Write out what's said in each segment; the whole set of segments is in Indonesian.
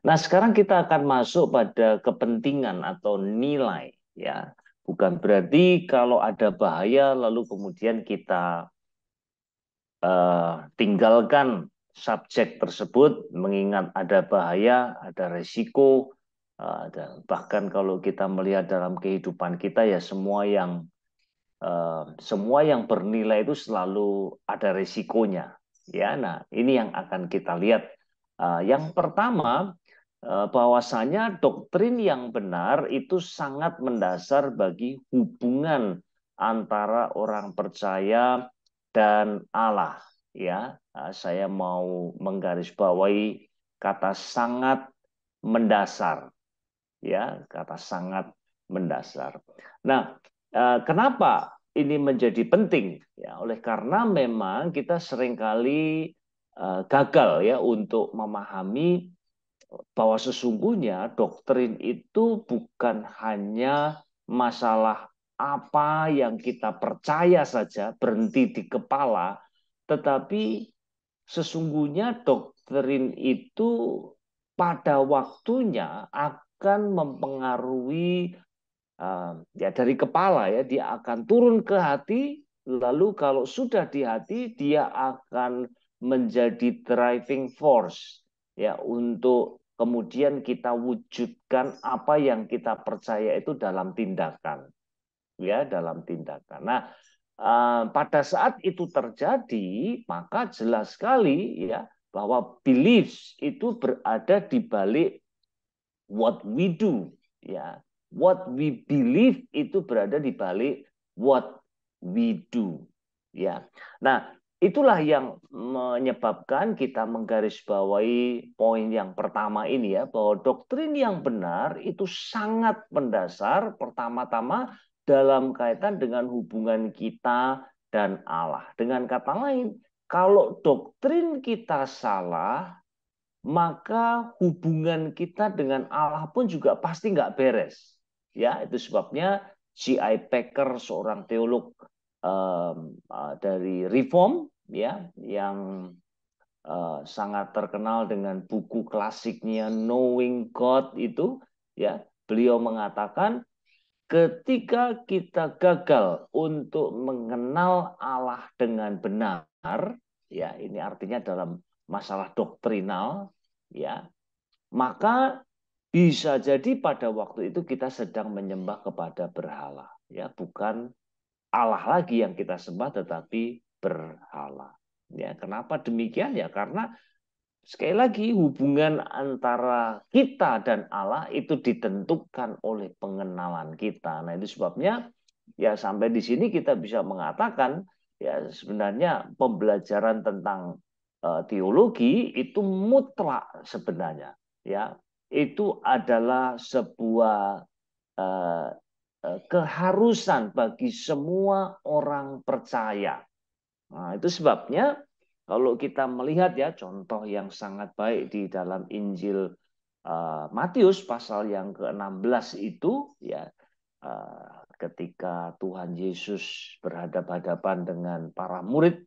Nah, sekarang kita akan masuk pada kepentingan atau nilai, ya. Bukan berarti kalau ada bahaya lalu kemudian kita tinggalkan subjek tersebut, mengingat ada bahaya, ada resiko, dan bahkan kalau kita melihat dalam kehidupan kita ya semua yang bernilai itu selalu ada resikonya. Ya, nah ini yang akan kita lihat. Yang pertama, bahwasanya doktrin yang benar itu sangat mendasar bagi hubungan antara orang percaya dan Allah. Ya, saya mau menggarisbawahi kata sangat mendasar. Ya, kata sangat mendasar. Nah, kenapa ini menjadi penting? Ya, oleh karena memang kita seringkali gagal ya untuk memahami bahwa sesungguhnya doktrin itu bukan hanya masalah apa yang kita percaya saja berhenti di kepala, tetapi sesungguhnya doktrin itu pada waktunya akan mempengaruhi ya dari kepala ya, dia akan turun ke hati, lalu kalau sudah di hati dia akan menjadi driving force ya untuk kemudian kita wujudkan apa yang kita percaya itu dalam tindakan ya, dalam tindakan. Nah, pada saat itu terjadi maka jelas sekali ya bahwa beliefs itu berada di balik what we do ya, what we believe itu berada di balik what we do ya. Nah, itulah yang menyebabkan kita menggarisbawahi poin yang pertama ini ya, bahwa doktrin yang benar itu sangat mendasar pertama-tama dalam kaitan dengan hubungan kita dan Allah. Dengan kata lain, kalau doktrin kita salah, maka hubungan kita dengan Allah pun juga pasti nggak beres. Ya, itu sebabnya G.I. Packer, seorang teolog dari Reform, ya, yang sangat terkenal dengan buku klasiknya Knowing God itu, ya, beliau mengatakan ketika kita gagal untuk mengenal Allah dengan benar, ya, ini artinya dalam masalah doktrinal, ya, maka bisa jadi pada waktu itu kita sedang menyembah kepada berhala, ya, bukan Allah lagi yang kita sembah tetapi berhala. Ya, kenapa demikian? Ya karena sekali lagi hubungan antara kita dan Allah itu ditentukan oleh pengenalan kita. Nah, itu sebabnya ya sampai di sini kita bisa mengatakan ya sebenarnya pembelajaran tentang teologi itu mutlak sebenarnya ya. Itu adalah sebuah eh, keharusan bagi semua orang percaya. Nah, itu sebabnya kalau kita melihat ya contoh yang sangat baik di dalam Injil Matius pasal yang ke-16 itu ya, ketika Tuhan Yesus berhadapan-hadapan dengan para murid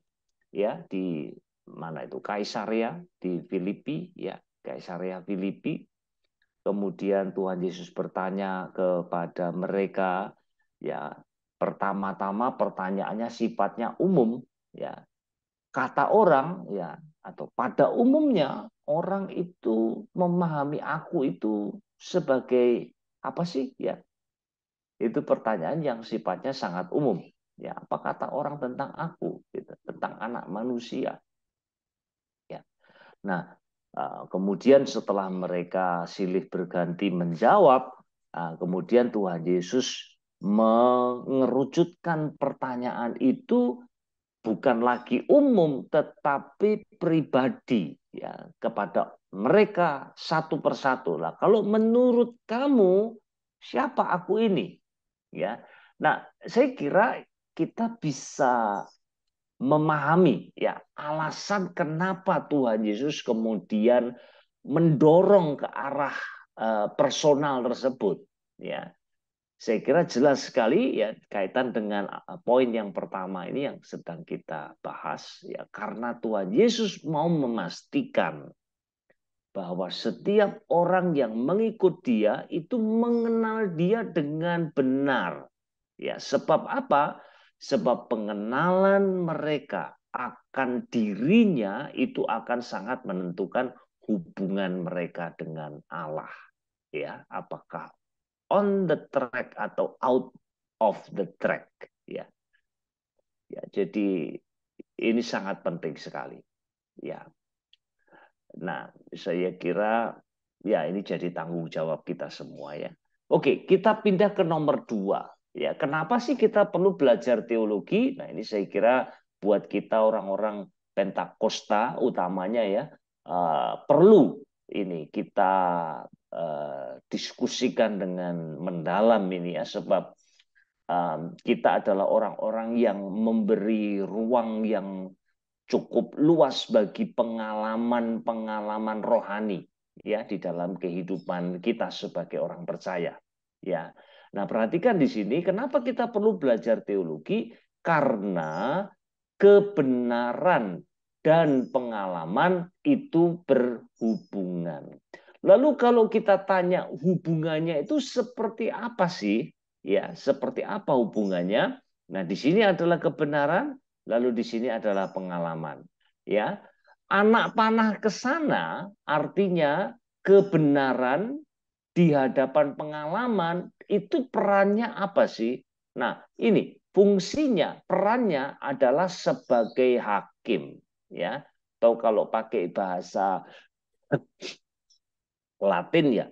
ya di mana itu Kaisarea di Filipi ya, Kaisarea Filipi. Kemudian Tuhan Yesus bertanya kepada mereka ya, pertama-tama pertanyaannya sifatnya umum ya. Kata orang ya, atau pada umumnya orang itu memahami aku itu sebagai apa sih ya? Itu pertanyaan yang sifatnya sangat umum. Ya, apa kata orang tentang aku gitu, tentang anak manusia ya. Nah, kemudian setelah mereka silih berganti menjawab, kemudian Tuhan Yesus mengerucutkan pertanyaan itu bukan lagi umum tetapi pribadi ya kepada mereka satu persatu lah. Kalau menurut kamu siapa aku ini? Ya. Nah, saya kira kita bisa memahami ya alasan kenapa Tuhan Yesus kemudian mendorong ke arah personal tersebut ya. Saya kira jelas sekali ya kaitan dengan poin yang pertama ini yang sedang kita bahas ya, karena Tuhan Yesus mau memastikan bahwa setiap orang yang mengikut dia itu mengenal dia dengan benar. Ya, sebab apa? Sebab pengenalan mereka akan dirinya itu akan sangat menentukan hubungan mereka dengan Allah. Ya, apakah on the track atau out of the track. Ya, ya. Jadi ini sangat penting sekali. Ya. Nah, saya kira ya ini jadi tanggung jawab kita semua ya. Oke, kita pindah ke nomor 2. Ya, kenapa sih kita perlu belajar teologi? Nah, ini saya kira buat kita orang-orang Pentakosta utamanya ya, perlu ini kita diskusikan dengan mendalam ini ya, sebab kita adalah orang-orang yang memberi ruang yang cukup luas bagi pengalaman-pengalaman rohani ya di dalam kehidupan kita sebagai orang percaya. Ya. Nah, perhatikan di sini kenapa kita perlu belajar teologi? Karena kebenaran dan pengalaman itu berhubungan. Lalu kalau kita tanya hubungannya itu seperti apa sih? Ya, seperti apa hubungannya? Nah, di sini adalah kebenaran, lalu di sini adalah pengalaman. Ya, anak panah ke sana artinya kebenaran di hadapan pengalaman itu perannya apa sih? Nah, ini fungsinya, perannya adalah sebagai hakim, ya. Atau kalau pakai bahasa Latin ya,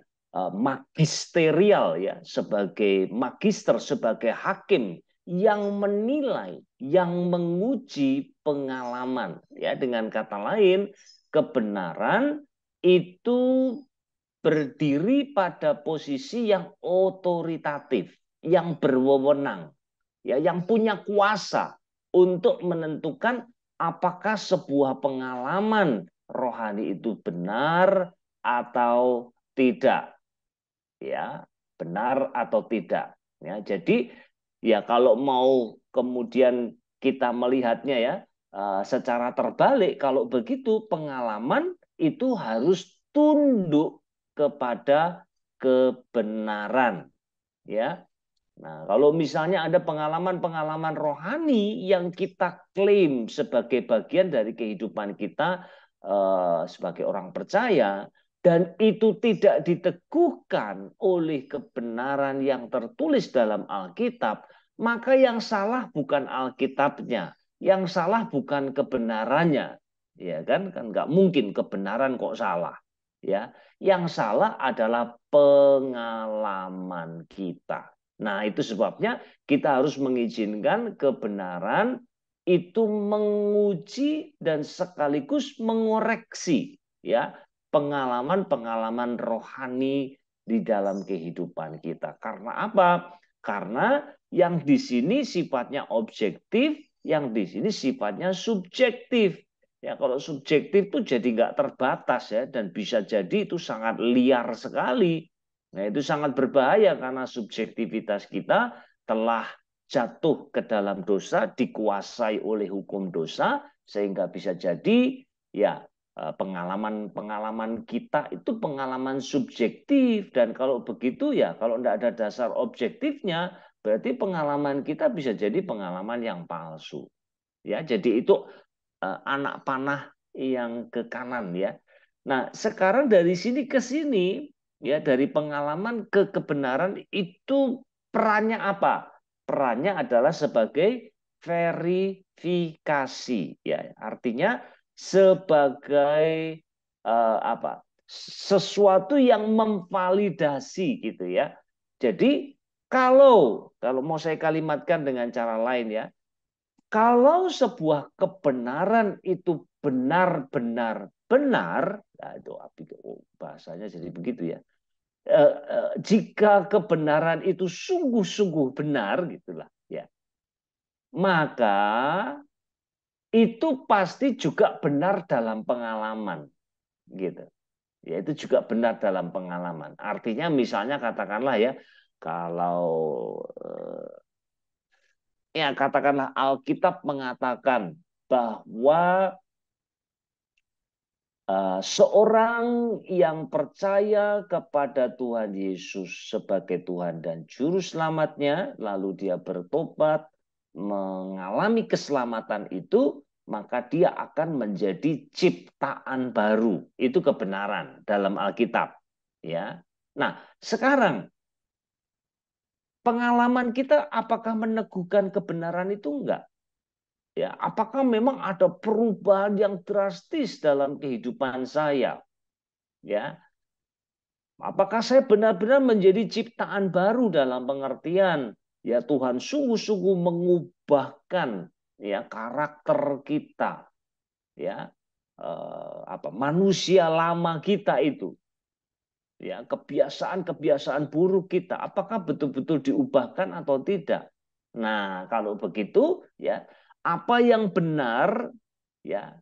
magisterial ya, sebagai magister, sebagai hakim yang menilai, yang menguji pengalaman. Ya, dengan kata lain, kebenaran itu berdiri pada posisi yang otoritatif, yang berwenang, ya, yang punya kuasa untuk menentukan apakah sebuah pengalaman rohani itu benar atau tidak, ya, benar atau tidak. Ya, jadi ya kalau mau kemudian kita melihatnya ya secara terbalik, kalau begitu pengalaman itu harus tunduk kepada kebenaran, ya. Nah, kalau misalnya ada pengalaman-pengalaman rohani yang kita klaim sebagai bagian dari kehidupan kita sebagai orang percaya, dan itu tidak diteguhkan oleh kebenaran yang tertulis dalam Alkitab, maka yang salah bukan Alkitabnya, yang salah bukan kebenarannya, ya kan? Kan nggak mungkin kebenaran kok salah, ya. Yang salah adalah pengalaman kita. Nah, itu sebabnya kita harus mengizinkan kebenaran itu menguji dan sekaligus mengoreksi ya pengalaman-pengalaman rohani di dalam kehidupan kita. Karena apa? Karena yang di sini sifatnya objektif, yang di sini sifatnya subjektif. Ya, kalau subjektif itu jadi nggak terbatas ya, dan bisa jadi itu sangat liar sekali. Nah, itu sangat berbahaya karena subjektivitas kita telah jatuh ke dalam dosa, dikuasai oleh hukum dosa, sehingga bisa jadi ya pengalaman-pengalaman kita itu pengalaman subjektif, dan kalau begitu ya kalau tidak ada dasar objektifnya, berarti pengalaman kita bisa jadi pengalaman yang palsu. Ya, jadi itu anak panah yang ke kanan ya. Nah, sekarang dari sini ke sini ya, dari pengalaman ke kebenaran itu perannya apa? Perannya adalah sebagai verifikasi ya. Artinya sebagai apa? Sesuatu yang memvalidasi gitu ya. Jadi kalau mau saya kalimatkan dengan cara lain ya, kalau sebuah kebenaran itu benar-benar benar, nah itu bahasanya jadi begitu ya. Jika kebenaran itu sungguh-sungguh benar, gitulah ya, maka itu pasti juga benar dalam pengalaman, gitu. Ya, itu juga benar dalam pengalaman. Artinya misalnya katakanlah ya, kalau ya katakanlah Alkitab mengatakan bahwa seorang yang percaya kepada Tuhan Yesus sebagai Tuhan dan Juru Selamatnya, lalu dia bertobat, mengalami keselamatan itu, maka dia akan menjadi ciptaan baru. Itu kebenaran dalam Alkitab. Ya. Nah, sekarang pengalaman kita apakah meneguhkan kebenaran itu enggak? Ya, apakah memang ada perubahan yang drastis dalam kehidupan saya? Ya, apakah saya benar-benar menjadi ciptaan baru dalam pengertian ya Tuhan sungguh-sungguh mengubahkan ya karakter kita, ya manusia lama kita itu, ya kebiasaan-kebiasaan buruk kita, apakah betul-betul diubahkan atau tidak? Nah, kalau begitu ya apa yang benar ya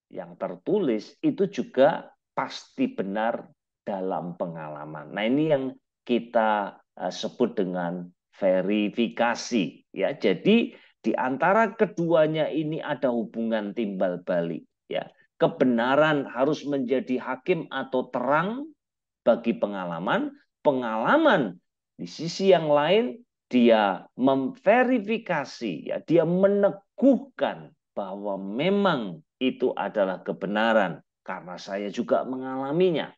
yang tertulis itu juga pasti benar dalam pengalaman. Nah, ini yang kita sebut dengan verifikasi ya. Jadi di antara keduanya ini ada hubungan timbal balik ya. Kebenaran harus menjadi hakim atau terang bagi pengalaman, pengalaman di sisi yang lain dia memverifikasi ya, dia meneguhkan bahwa memang itu adalah kebenaran karena saya juga mengalaminya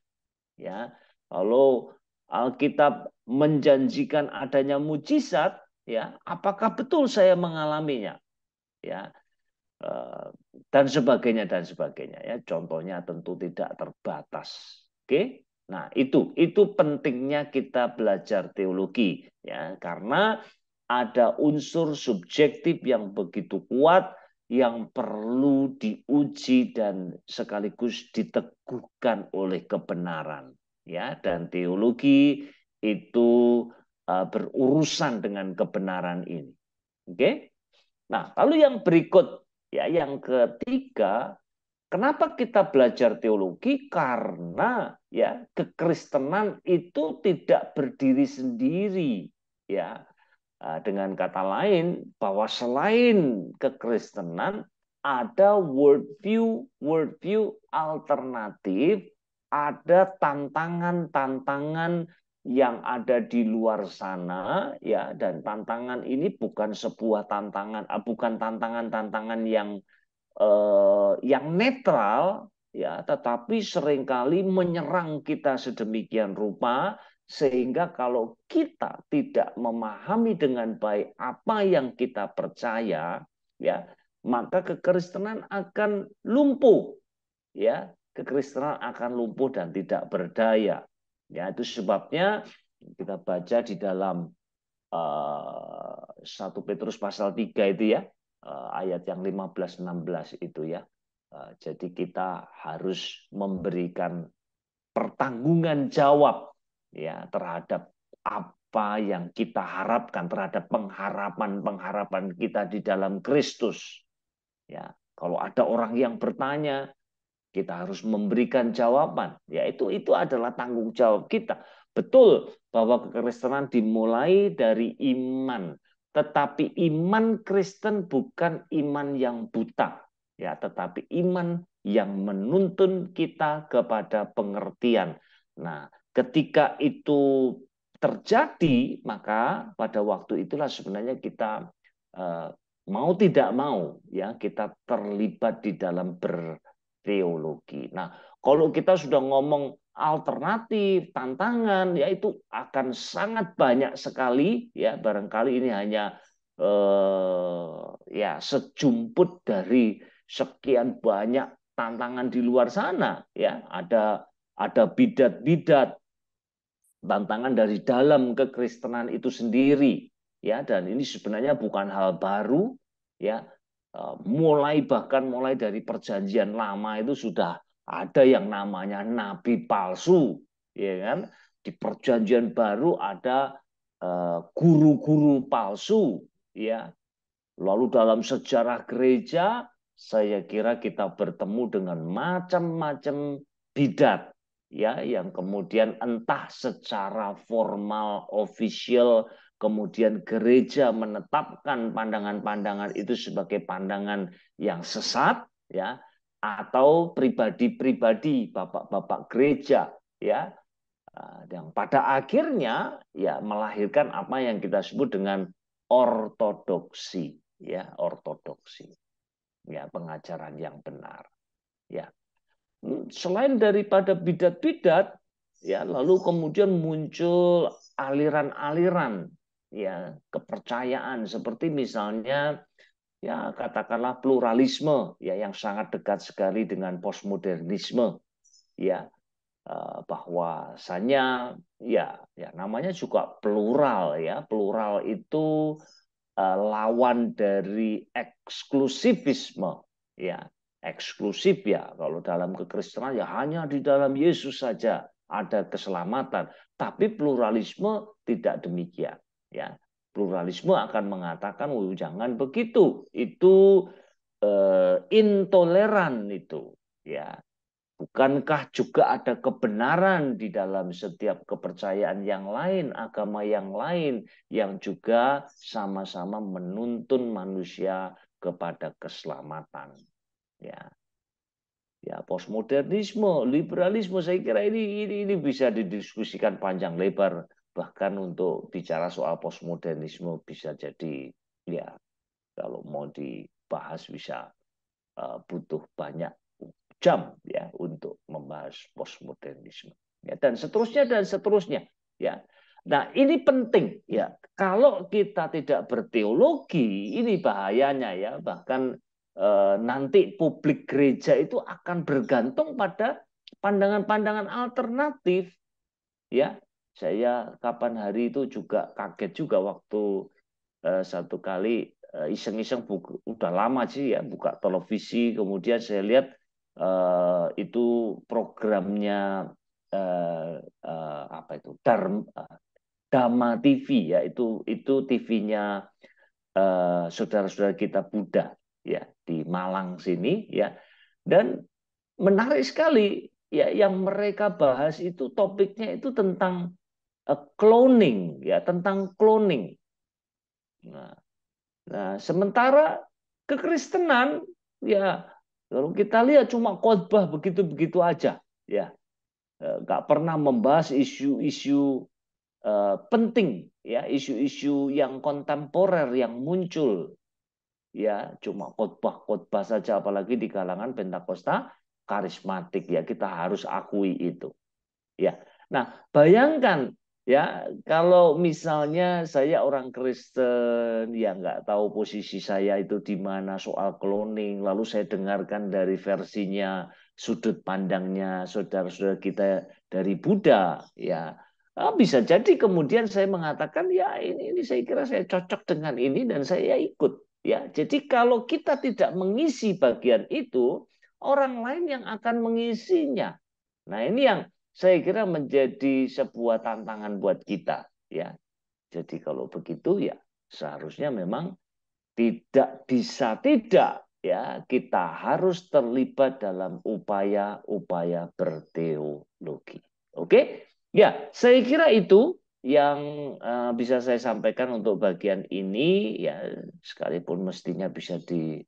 ya. Kalau Alkitab menjanjikan adanya mujizat ya, apakah betul saya mengalaminya ya, dan sebagainya ya. Contohnya tentu tidak terbatas. Oke. Nah, itu pentingnya kita belajar teologi ya, karena ada unsur subjektif yang begitu kuat yang perlu diuji dan sekaligus diteguhkan oleh kebenaran ya, dan teologi itu berurusan dengan kebenaran ini. Oke? Nah, lalu yang berikut ya, yang ketiga, kenapa kita belajar teologi? Karena ya kekristenan itu tidak berdiri sendiri ya. Dengan kata lain, bahwa selain kekristenan ada worldview alternatif, ada tantangan-tantangan yang ada di luar sana ya, dan tantangan ini bukan sebuah tantangan, bukan tantangan-tantangan yang netral ya, tetapi seringkali menyerang kita sedemikian rupa sehingga kalau kita tidak memahami dengan baik apa yang kita percaya ya, maka kekristenan akan lumpuh ya, kekristenan akan lumpuh dan tidak berdaya ya. Itu sebabnya kita baca di dalam 1 Petrus pasal 3 itu ya, ayat yang 15-16 itu ya. Jadi kita harus memberikan pertanggungan jawab ya terhadap apa yang kita harapkan, terhadap pengharapan-pengharapan kita di dalam Kristus. Ya, kalau ada orang yang bertanya, kita harus memberikan jawaban. Ya, itu adalah tanggung jawab kita. Betul bahwa kekristenan dimulai dari iman, tetapi iman Kristen bukan iman yang buta, ya, tetapi iman yang menuntun kita kepada pengertian. Nah, ketika itu terjadi, maka pada waktu itulah sebenarnya kita mau tidak mau ya kita terlibat di dalam teologi. Nah, kalau kita sudah ngomong alternatif, tantangan, ya itu akan sangat banyak sekali. Ya, barangkali ini hanya ya sejumput dari sekian banyak tantangan di luar sana. Ya, ada bidat-bidat, tantangan dari dalam kekristenan itu sendiri. Ya, dan ini sebenarnya bukan hal baru. Ya, mulai dari perjanjian lama itu sudah ada yang namanya nabi palsu, ya kan? Di perjanjian baru ada guru-guru palsu, ya. Lalu dalam sejarah gereja, saya kira kita bertemu dengan macam-macam bidat, ya, yang kemudian entah secara formal, official, kemudian gereja menetapkan pandangan-pandangan itu sebagai pandangan yang sesat, ya, atau pribadi-pribadi bapak-bapak gereja, ya, yang pada akhirnya ya melahirkan apa yang kita sebut dengan ortodoksi, ya, ortodoksi, ya, pengajaran yang benar, ya. Selain daripada bidat-bidat, ya, lalu kemudian muncul aliran-aliran, ya, kepercayaan seperti misalnya, ya, katakanlah pluralisme, ya, yang sangat dekat sekali dengan postmodernisme, ya, bahwasanya ya namanya juga plural, ya, plural itu lawan dari eksklusivisme, ya, eksklusif, ya, kalau dalam kekristenan ya hanya di dalam Yesus saja ada keselamatan, tapi pluralisme tidak demikian, ya. Pluralisme akan mengatakan, oh, jangan begitu, itu intoleran itu, ya. Bukankah juga ada kebenaran di dalam setiap kepercayaan yang lain, agama yang lain, yang juga sama-sama menuntun manusia kepada keselamatan? Ya, ya, postmodernisme, liberalisme, saya kira ini bisa didiskusikan panjang lebar. Bahkan untuk bicara soal postmodernisme bisa jadi, ya, kalau mau dibahas bisa butuh banyak jam, ya, untuk membahas postmodernisme, ya, dan seterusnya, ya. Nah, ini penting, ya, kalau kita tidak berteologi ini bahayanya, ya, bahkan nanti publik gereja itu akan bergantung pada pandangan-pandangan alternatif, ya. Saya kapan hari itu juga kaget juga waktu satu kali iseng-iseng udah lama sih, ya, buka televisi, kemudian saya lihat itu programnya apa itu, Dharma TV, ya, itu TV-nya saudara-saudara kita Buddha, ya, di Malang sini, ya, dan menarik sekali, ya, yang mereka bahas itu topiknya itu tentang cloning, ya, tentang cloning. Nah, sementara kekristenan, ya, kalau kita lihat cuma khotbah begitu-begitu aja, ya, nggak pernah membahas isu-isu penting, ya, isu-isu yang kontemporer yang muncul, ya, cuma khotbah-khotbah saja, apalagi di kalangan Pentakosta karismatik, ya, kita harus akui itu, ya. Nah, bayangkan, ya, kalau misalnya saya orang Kristen yang nggak tahu posisi saya itu di mana soal cloning, lalu saya dengarkan dari versinya, sudut pandangnya saudara-saudara kita dari Buddha, ya, bisa jadi kemudian saya mengatakan, ya, ini saya kira saya cocok dengan ini dan saya ikut, ya. Jadi kalau kita tidak mengisi bagian itu, orang lain yang akan mengisinya. Nah, ini yang saya kira menjadi sebuah tantangan buat kita, ya. Jadi kalau begitu, ya, seharusnya memang tidak bisa tidak, ya, kita harus terlibat dalam upaya-upaya berteologi. Oke? Ya, saya kira itu yang bisa saya sampaikan untuk bagian ini, ya, sekalipun mestinya bisa di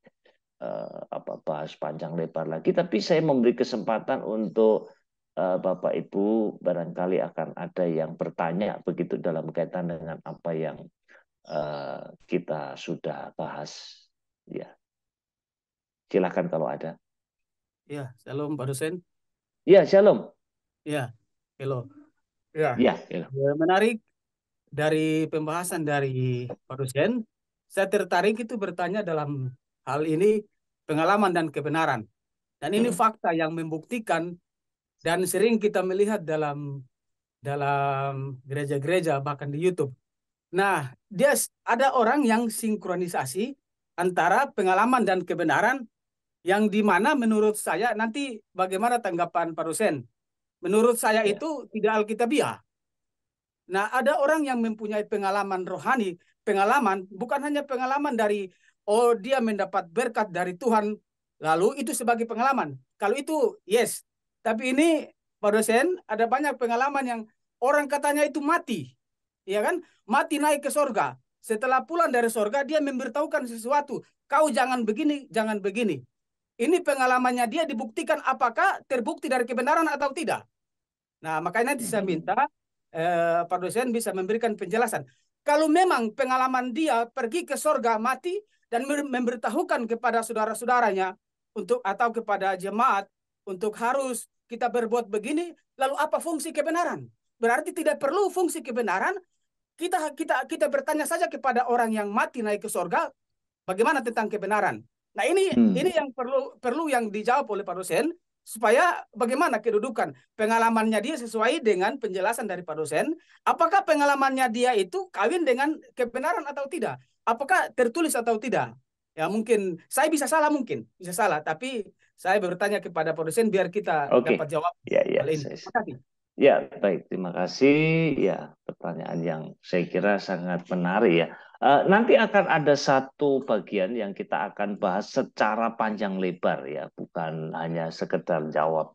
bahas panjang lebar lagi, tapi saya memberi kesempatan untuk Bapak Ibu barangkali akan ada yang bertanya begitu dalam kaitan dengan apa yang kita sudah bahas, ya. Silakan kalau ada. Ya, shalom Pak dosen. Ya, shalom. Ya, hello. Ya, Ya, ya. menarik dari pembahasan dari Pak dosen. Saya tertarik itu bertanya dalam hal ini pengalaman dan kebenaran. Dan ini fakta yang membuktikan dan sering kita melihat dalam gereja-gereja bahkan di YouTube. Nah, dia ada orang yang sinkronisasi antara pengalaman dan kebenaran yang di mana menurut saya nanti bagaimana tanggapan Pak dosen? Menurut saya Ya. itu tidak alkitabiah. Nah, ada orang yang mempunyai pengalaman rohani, pengalaman bukan hanya pengalaman dari oh dia mendapat berkat dari Tuhan, lalu itu sebagai pengalaman. Kalau itu yes, tapi ini Pak dosen ada banyak pengalaman yang orang katanya itu mati, ya kan? Mati naik ke sorga. Setelah pulang dari sorga dia memberitahukan sesuatu. Kau jangan begini, jangan begini. ini pengalamannya dia dibuktikan apakah terbukti dari kebenaran atau tidak. Nah, makanya nanti saya minta Pak dosen bisa memberikan penjelasan. Kalau memang pengalaman dia pergi ke surga mati dan memberitahukan kepada saudara-saudaranya untuk atau kepada jemaat untuk harus kita berbuat begini, lalu apa fungsi kebenaran? Berarti tidak perlu fungsi kebenaran. Kita bertanya saja kepada orang yang mati naik ke surga, bagaimana tentang kebenaran. Nah, ini yang perlu yang dijawab oleh Pak dosen supaya bagaimana kedudukan pengalamannya dia sesuai dengan penjelasan dari Pak dosen. Apakah pengalamannya dia itu kawin dengan kebenaran atau tidak? Apakah tertulis atau tidak? Ya mungkin saya bisa salah, bisa salah, tapi saya bertanya kepada Pak dosen biar kita dapat Oke, jawab ya, ya, hal ini. Terima kasih. ya, baik. Terima kasih. Ya, pertanyaan yang saya kira sangat menarik ya. Nanti akan ada satu bagian yang kita akan bahas secara panjang lebar ya, bukan hanya sekedar jawab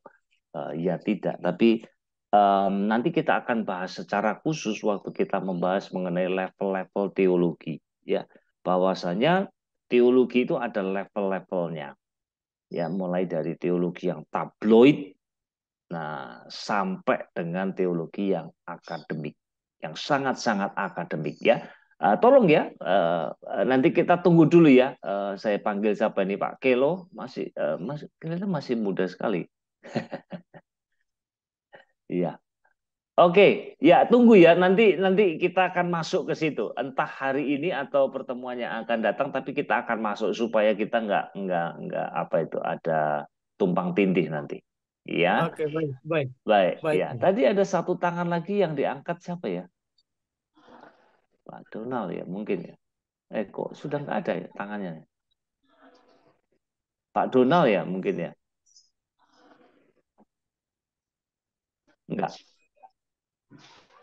ya tidak, tapi nanti kita akan bahas secara khusus waktu kita membahas mengenai level-level teologi ya, bahwasanya teologi itu ada level-levelnya ya, mulai dari teologi yang tabloid, nah sampai dengan teologi yang akademik, yang sangat-sangat akademik ya. Tolong ya, nanti kita tunggu dulu ya. Saya panggil siapa ini, Pak Kelo, masih kelihatan masih muda sekali. Iya. Oke, ya tunggu ya. Nanti kita akan masuk ke situ. Entah hari ini atau pertemuan yang akan datang, tapi kita akan masuk supaya kita nggak apa itu ada tumpang tindih nanti. Ya, Oke, baik, baik, baik. baik. Ya, tadi ada satu tangan lagi yang diangkat siapa ya? Pak Donald ya, mungkin ya. Kok sudah nggak ada ya tangannya? Pak Donald ya, mungkin ya. Enggak.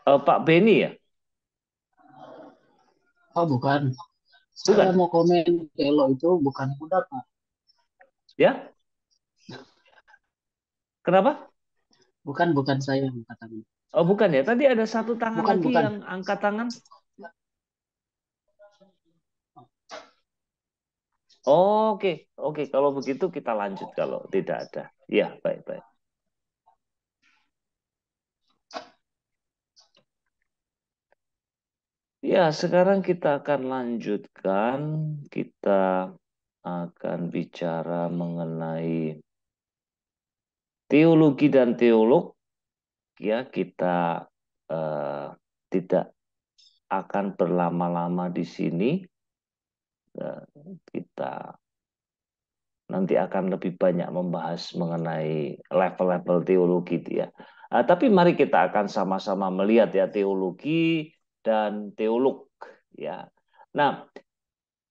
Pak Beni ya? Oh, bukan. Saya Bukan. mau komen Kelo itu bukan kuda, Pak. Ya? Kenapa? Bukan saya yang katakan. Oh, bukan ya. Tadi ada satu tangan Bukan, lagi bukan. yang angkat tangan. Oke, oke. Kalau begitu kita lanjut kalau tidak ada. Ya, baik-baik. Ya, sekarang kita akan lanjutkan. Kita akan bicara mengenai teologi dan teolog. Ya, kita tidak akan berlama-lama di sini. Kita nanti akan lebih banyak membahas mengenai level-level teologi itu ya. Tapi mari kita akan sama-sama melihat ya teologi dan teolog ya. Nah,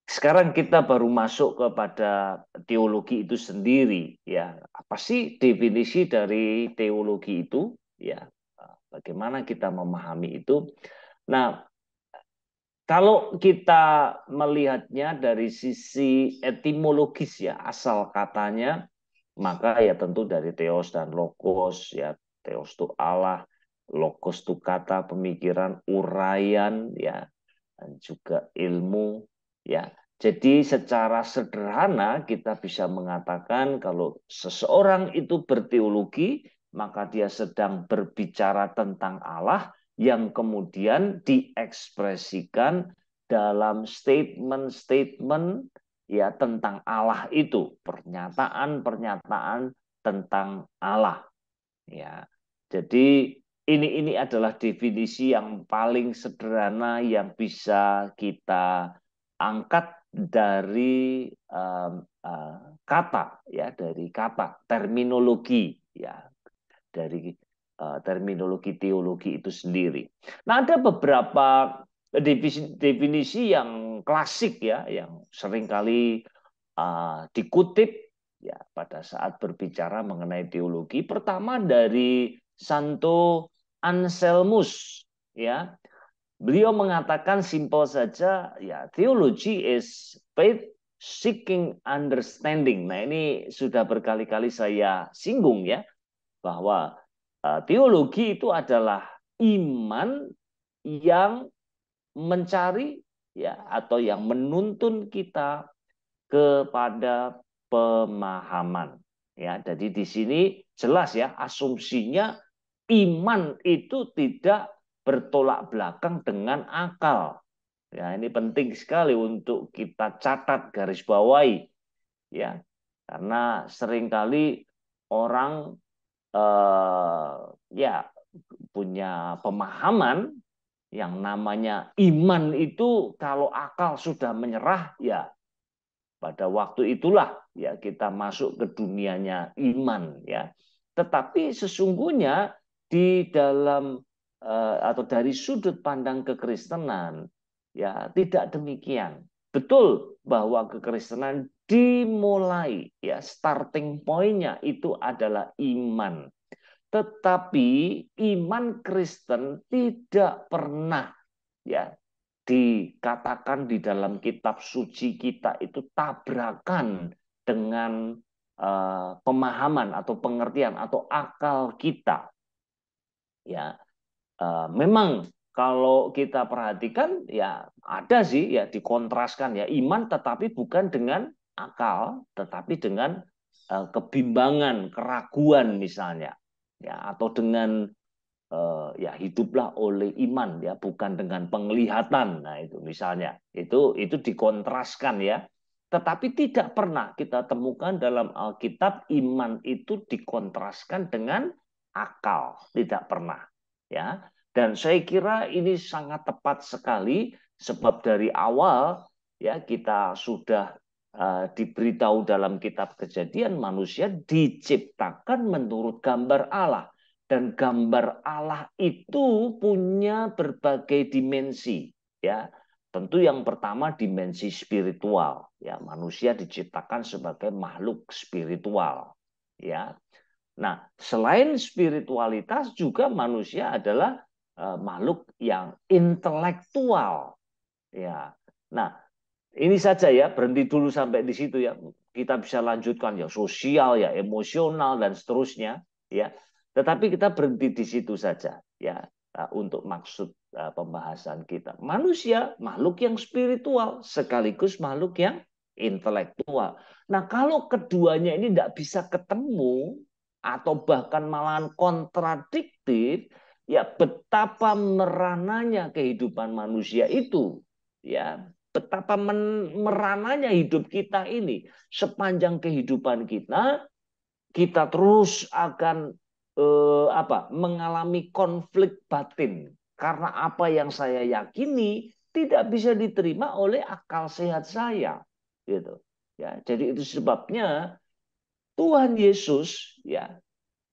sekarang kita baru masuk kepada teologi itu sendiri ya. Apa sih definisi dari teologi itu ya? Bagaimana kita memahami itu? Nah, kalau kita melihatnya dari sisi etimologis ya, asal katanya, maka ya tentu dari theos dan logos ya. Theos itu Allah, logos itu kata, pemikiran, uraian ya, dan juga ilmu ya. Jadi secara sederhana kita bisa mengatakan kalau seseorang itu berteologi, maka dia sedang berbicara tentang Allah yang kemudian diekspresikan dalam statement-statement ya tentang Allah itu, pernyataan-pernyataan tentang Allah ya. Jadi ini adalah definisi yang paling sederhana yang bisa kita angkat dari kata ya, dari kata terminologi ya, dari terminologi teologi itu sendiri. Nah, ada beberapa definisi yang klasik ya, yang seringkali dikutip ya pada saat berbicara mengenai teologi. Pertama dari Santo Anselmus ya. Beliau mengatakan simpel saja ya, theology is faith seeking understanding. Nah, ini sudah berkali-kali saya singgung ya, bahwa teologi itu adalah iman yang mencari ya atau yang menuntun kita kepada pemahaman. Ya, jadi di sini jelas ya asumsinya iman itu tidak bertolak belakang dengan akal. Ya, ini penting sekali untuk kita catat, garis bawahi, ya, karena seringkali orang ya punya pemahaman yang namanya iman itu kalau akal sudah menyerah, ya pada waktu itulah ya kita masuk ke dunianya iman, ya. Tetapi sesungguhnya di dalam atau dari sudut pandang kekristenan ya tidak demikian. Betul bahwa kekristenan dimulai ya starting pointnya itu adalah iman. Tetapi iman Kristen tidak pernah ya dikatakan di dalam kitab suci kita itu tabrakan dengan pemahaman atau pengertian atau akal kita. Ya, memang kalau kita perhatikan ya ada sih ya dikontraskan ya iman tetapi bukan dengan akal tetapi dengan kebimbangan, keraguan misalnya ya atau dengan ya hiduplah oleh iman ya bukan dengan penglihatan. Nah itu misalnya itu dikontraskan ya. Tetapi tidak pernah kita temukan dalam Alkitab iman itu dikontraskan dengan akal, tidak pernah ya. Dan saya kira ini sangat tepat sekali sebab dari awal ya kita sudah diberitahu dalam kitab Kejadian manusia diciptakan menurut gambar Allah. Dan gambar Allah itu punya berbagai dimensi, ya. Tentu yang pertama dimensi spiritual, ya. Manusia diciptakan sebagai makhluk spiritual, ya. Nah, selain spiritualitas juga manusia adalah makhluk yang intelektual, ya. Nah, ini saja ya, berhenti dulu sampai di situ ya. Kita bisa lanjutkan ya sosial ya, emosional dan seterusnya, ya. Tetapi kita berhenti di situ saja ya untuk maksud pembahasan kita. Manusia makhluk yang spiritual sekaligus makhluk yang intelektual. Nah, kalau keduanya ini tidak bisa ketemu atau bahkan malahan kontradiktif, ya betapa merananya kehidupan manusia itu, ya betapa merananya hidup kita ini sepanjang kehidupan kita terus akan mengalami konflik batin karena apa yang saya yakini tidak bisa diterima oleh akal sehat saya, gitu ya. Jadi itu sebabnya Tuhan Yesus ya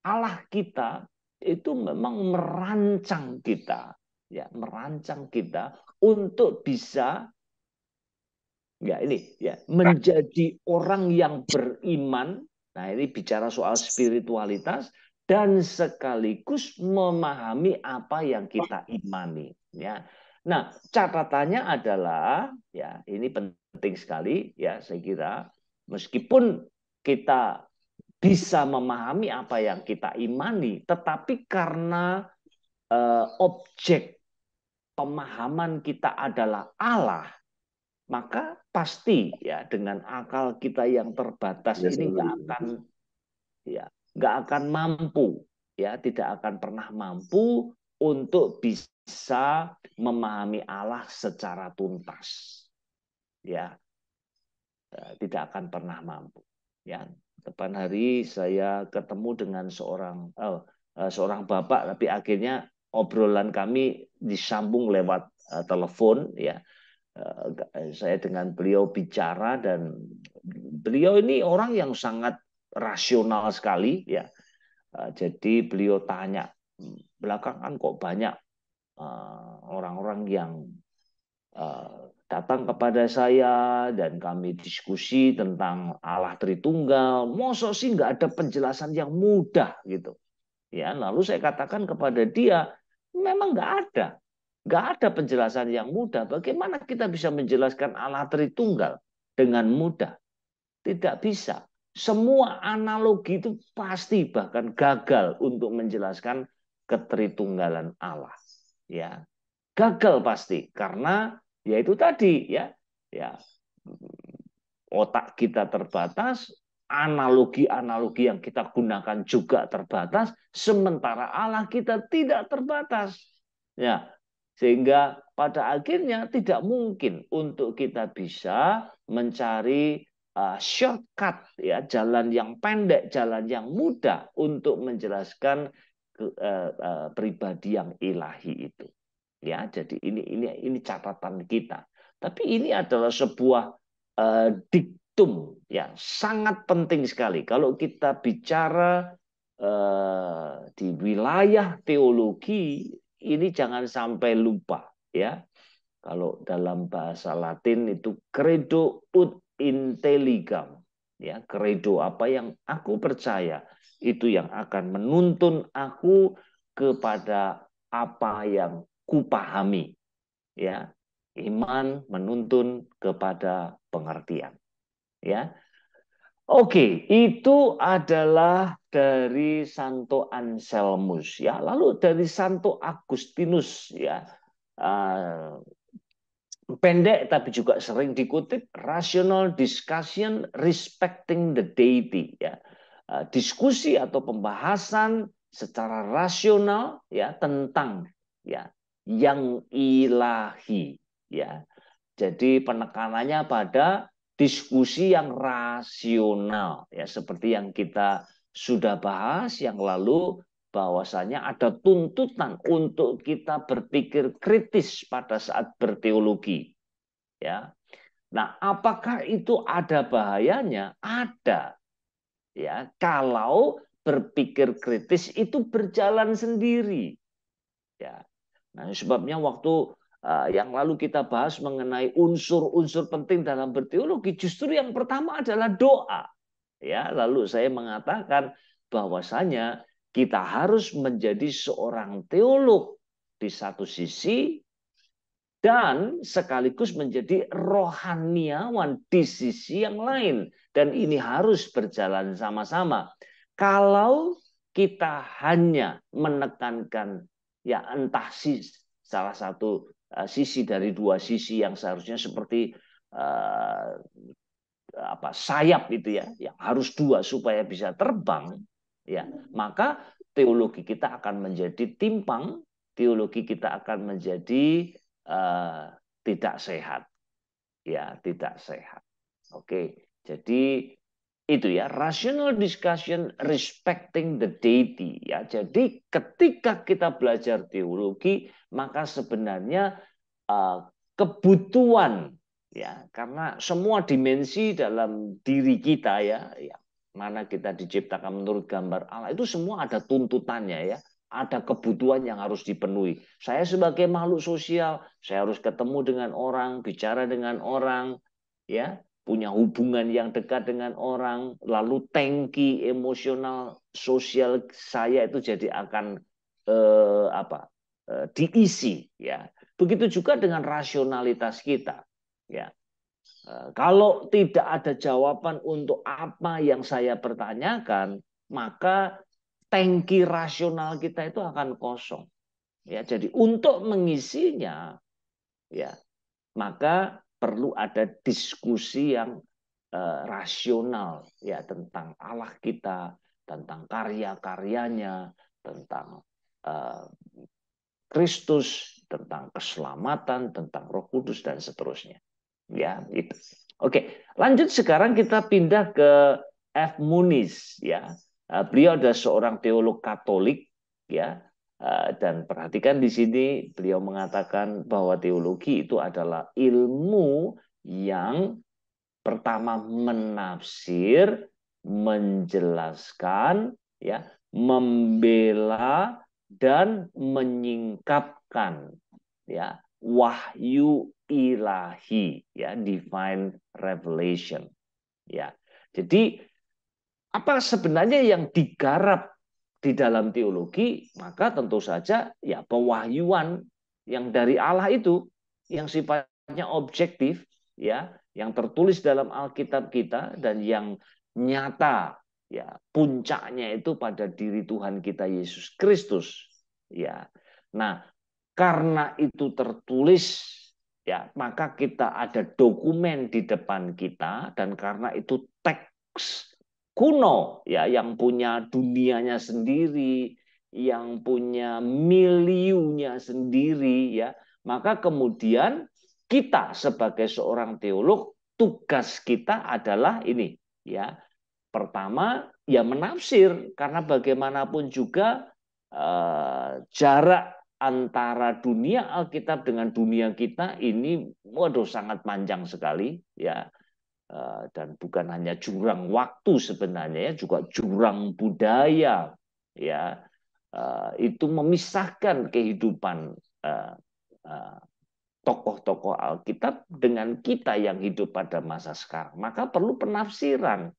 Allah kita itu memang merancang kita ya, merancang kita untuk bisa ya ini ya menjadi orang yang beriman. Nah, ini bicara soal spiritualitas dan sekaligus memahami apa yang kita imani ya. Nah, catatannya adalah ya ini penting sekali ya saya kira meskipun kita bisa memahami apa yang kita imani tetapi karena objek pemahaman kita adalah Allah, maka pasti ya dengan akal kita yang terbatas ini nggak akan mampu ya tidak akan pernah mampu untuk bisa memahami Allah secara tuntas ya tidak akan pernah mampu ya. Depan hari saya ketemu dengan seorang bapak tapi akhirnya obrolan kami disambung lewat telepon ya. Saya dengan beliau bicara dan beliau ini orang yang sangat rasional sekali ya. Jadi beliau tanya belakangan kok banyak orang-orang yang datang kepada saya dan kami diskusi tentang Allah Tritunggal. Mosok sih nggak ada penjelasan yang mudah gitu. Ya, lalu saya katakan kepada dia, memang nggak ada penjelasan yang mudah. Bagaimana kita bisa menjelaskan Allah Tritunggal dengan mudah? Tidak bisa. Semua analogi itu pasti bahkan gagal untuk menjelaskan ketritunggalan Allah. Ya, gagal pasti karena ya itu tadi ya, ya otak kita terbatas, analogi-analogi yang kita gunakan juga terbatas, sementara Allah kita tidak terbatas. Ya, sehingga pada akhirnya tidak mungkin untuk kita bisa mencari shortcut, ya, jalan yang pendek, jalan yang mudah untuk menjelaskan pribadi yang ilahi itu. Ya, jadi ini catatan kita. Tapi ini adalah sebuah diktum, ya, sangat penting sekali kalau kita bicara di wilayah teologi. Ini jangan sampai lupa, ya. Kalau dalam bahasa Latin itu credo ut intelligam, ya, credo, apa yang aku percaya itu yang akan menuntun aku kepada apa yang kupahami, ya. Iman menuntun kepada pengertian, ya. Oke, itu adalah dari Santo Anselmus, ya. Lalu dari Santo Agustinus, ya. Pendek tapi juga sering dikutip, rational discussion respecting the deity, ya. Diskusi atau pembahasan secara rasional, ya, tentang, ya, yang ilahi, ya. Jadi penekanannya pada diskusi yang rasional, ya, seperti yang kita sudah bahas yang lalu, bahwasanya ada tuntutan untuk kita berpikir kritis pada saat berteologi, ya. Nah, apakah itu ada bahayanya? Ada, ya, kalau berpikir kritis itu berjalan sendiri, ya. Nah, sebabnya waktu yang lalu kita bahas mengenai unsur-unsur penting dalam berteologi, justru yang pertama adalah doa. Ya, lalu saya mengatakan bahwasanya kita harus menjadi seorang teolog di satu sisi dan sekaligus menjadi rohaniawan di sisi yang lain, dan ini harus berjalan sama-sama. Kalau kita hanya menekankan, ya, entah salah satu sisi dari dua sisi yang seharusnya seperti sayap itu, ya, yang harus dua supaya bisa terbang, ya, maka teologi kita akan menjadi timpang, teologi kita akan menjadi tidak sehat, ya, tidak sehat. Oke, jadi itu, ya, rational discussion respecting the deity, ya. Jadi ketika kita belajar teologi, maka sebenarnya kebutuhan, ya, karena semua dimensi dalam diri kita, ya, mana kita diciptakan menurut gambar Allah, itu semua ada tuntutannya, ya, ada kebutuhan yang harus dipenuhi. Saya sebagai makhluk sosial, saya harus ketemu dengan orang, bicara dengan orang, ya, punya hubungan yang dekat dengan orang, lalu tangki emosional sosial saya itu jadi akan diisi, ya. Begitu juga dengan rasionalitas kita, ya. Kalau tidak ada jawaban untuk apa yang saya pertanyakan, maka tangki rasional kita itu akan kosong, ya. Jadi untuk mengisinya, ya, maka perlu ada diskusi yang rasional, ya, tentang Allah kita, tentang karya-karyanya, tentang Kristus, tentang keselamatan, tentang Roh Kudus, dan seterusnya. Ya, itu. Oke, lanjut sekarang kita pindah ke F. Muniz, ya. Beliau adalah seorang teolog Katolik, ya. Dan perhatikan di sini beliau mengatakan bahwa teologi itu adalah ilmu yang pertama menafsir, menjelaskan, ya, membela dan menyingkapkan, ya, wahyu ilahi, ya, divine revelation, ya. Jadi apa sebenarnya yang digarap di dalam teologi? Maka tentu saja, ya, pewahyuan yang dari Allah itu yang sifatnya objektif, ya, yang tertulis dalam Alkitab kita dan yang nyata, ya, puncaknya itu pada diri Tuhan kita Yesus Kristus, ya. Nah, karena itu tertulis, ya, maka kita ada dokumen di depan kita, dan karena itu teks kuno, ya, yang punya dunianya sendiri, yang punya miliunya sendiri, ya. Maka kemudian kita sebagai seorang teolog, tugas kita adalah ini, ya. Pertama, ya menafsir, karena bagaimanapun juga jarak antara dunia Alkitab dengan dunia kita ini, waduh, sangat panjang sekali, ya. Dan bukan hanya jurang waktu sebenarnya, ya, juga jurang budaya, ya. Itu memisahkan kehidupan tokoh-tokoh Alkitab dengan kita yang hidup pada masa sekarang. Maka perlu penafsiran.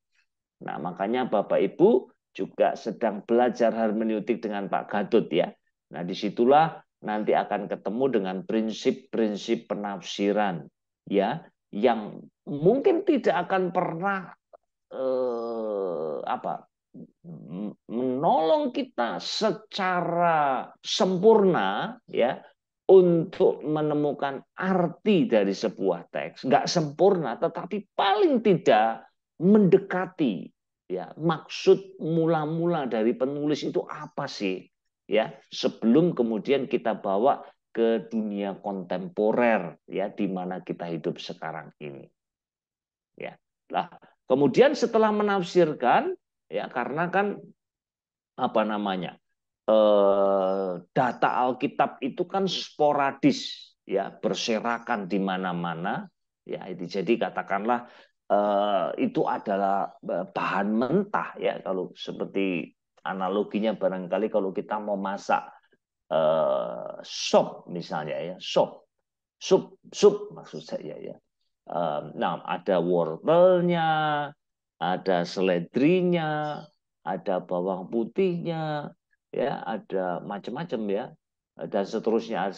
Nah, makanya Bapak Ibu juga sedang belajar hermeneutik dengan Pak Gadot, ya. Nah, disitulah nanti akan ketemu dengan prinsip-prinsip penafsiran, ya, yang mungkin tidak akan pernah menolong kita secara sempurna, ya, untuk menemukan arti dari sebuah teks. Nggak sempurna, tetapi paling tidak mendekati, ya, maksud mula-mula dari penulis itu apa sih, ya, sebelum kemudian kita bawa ke dunia kontemporer, ya, di mana kita hidup sekarang ini, ya. Nah, kemudian setelah menafsirkan, ya, karena kan apa namanya, data Alkitab itu kan sporadis, ya, berserakan di mana-mana, ya. Jadi katakanlah itu adalah bahan mentah, ya, kalau seperti analoginya barangkali kalau kita mau masak sop misalnya, ya, sup maksud saya, ya. Nah, ada wortelnya, ada seledrinya, ada bawang putihnya, ya, ada macam-macam, ya, dan seterusnya.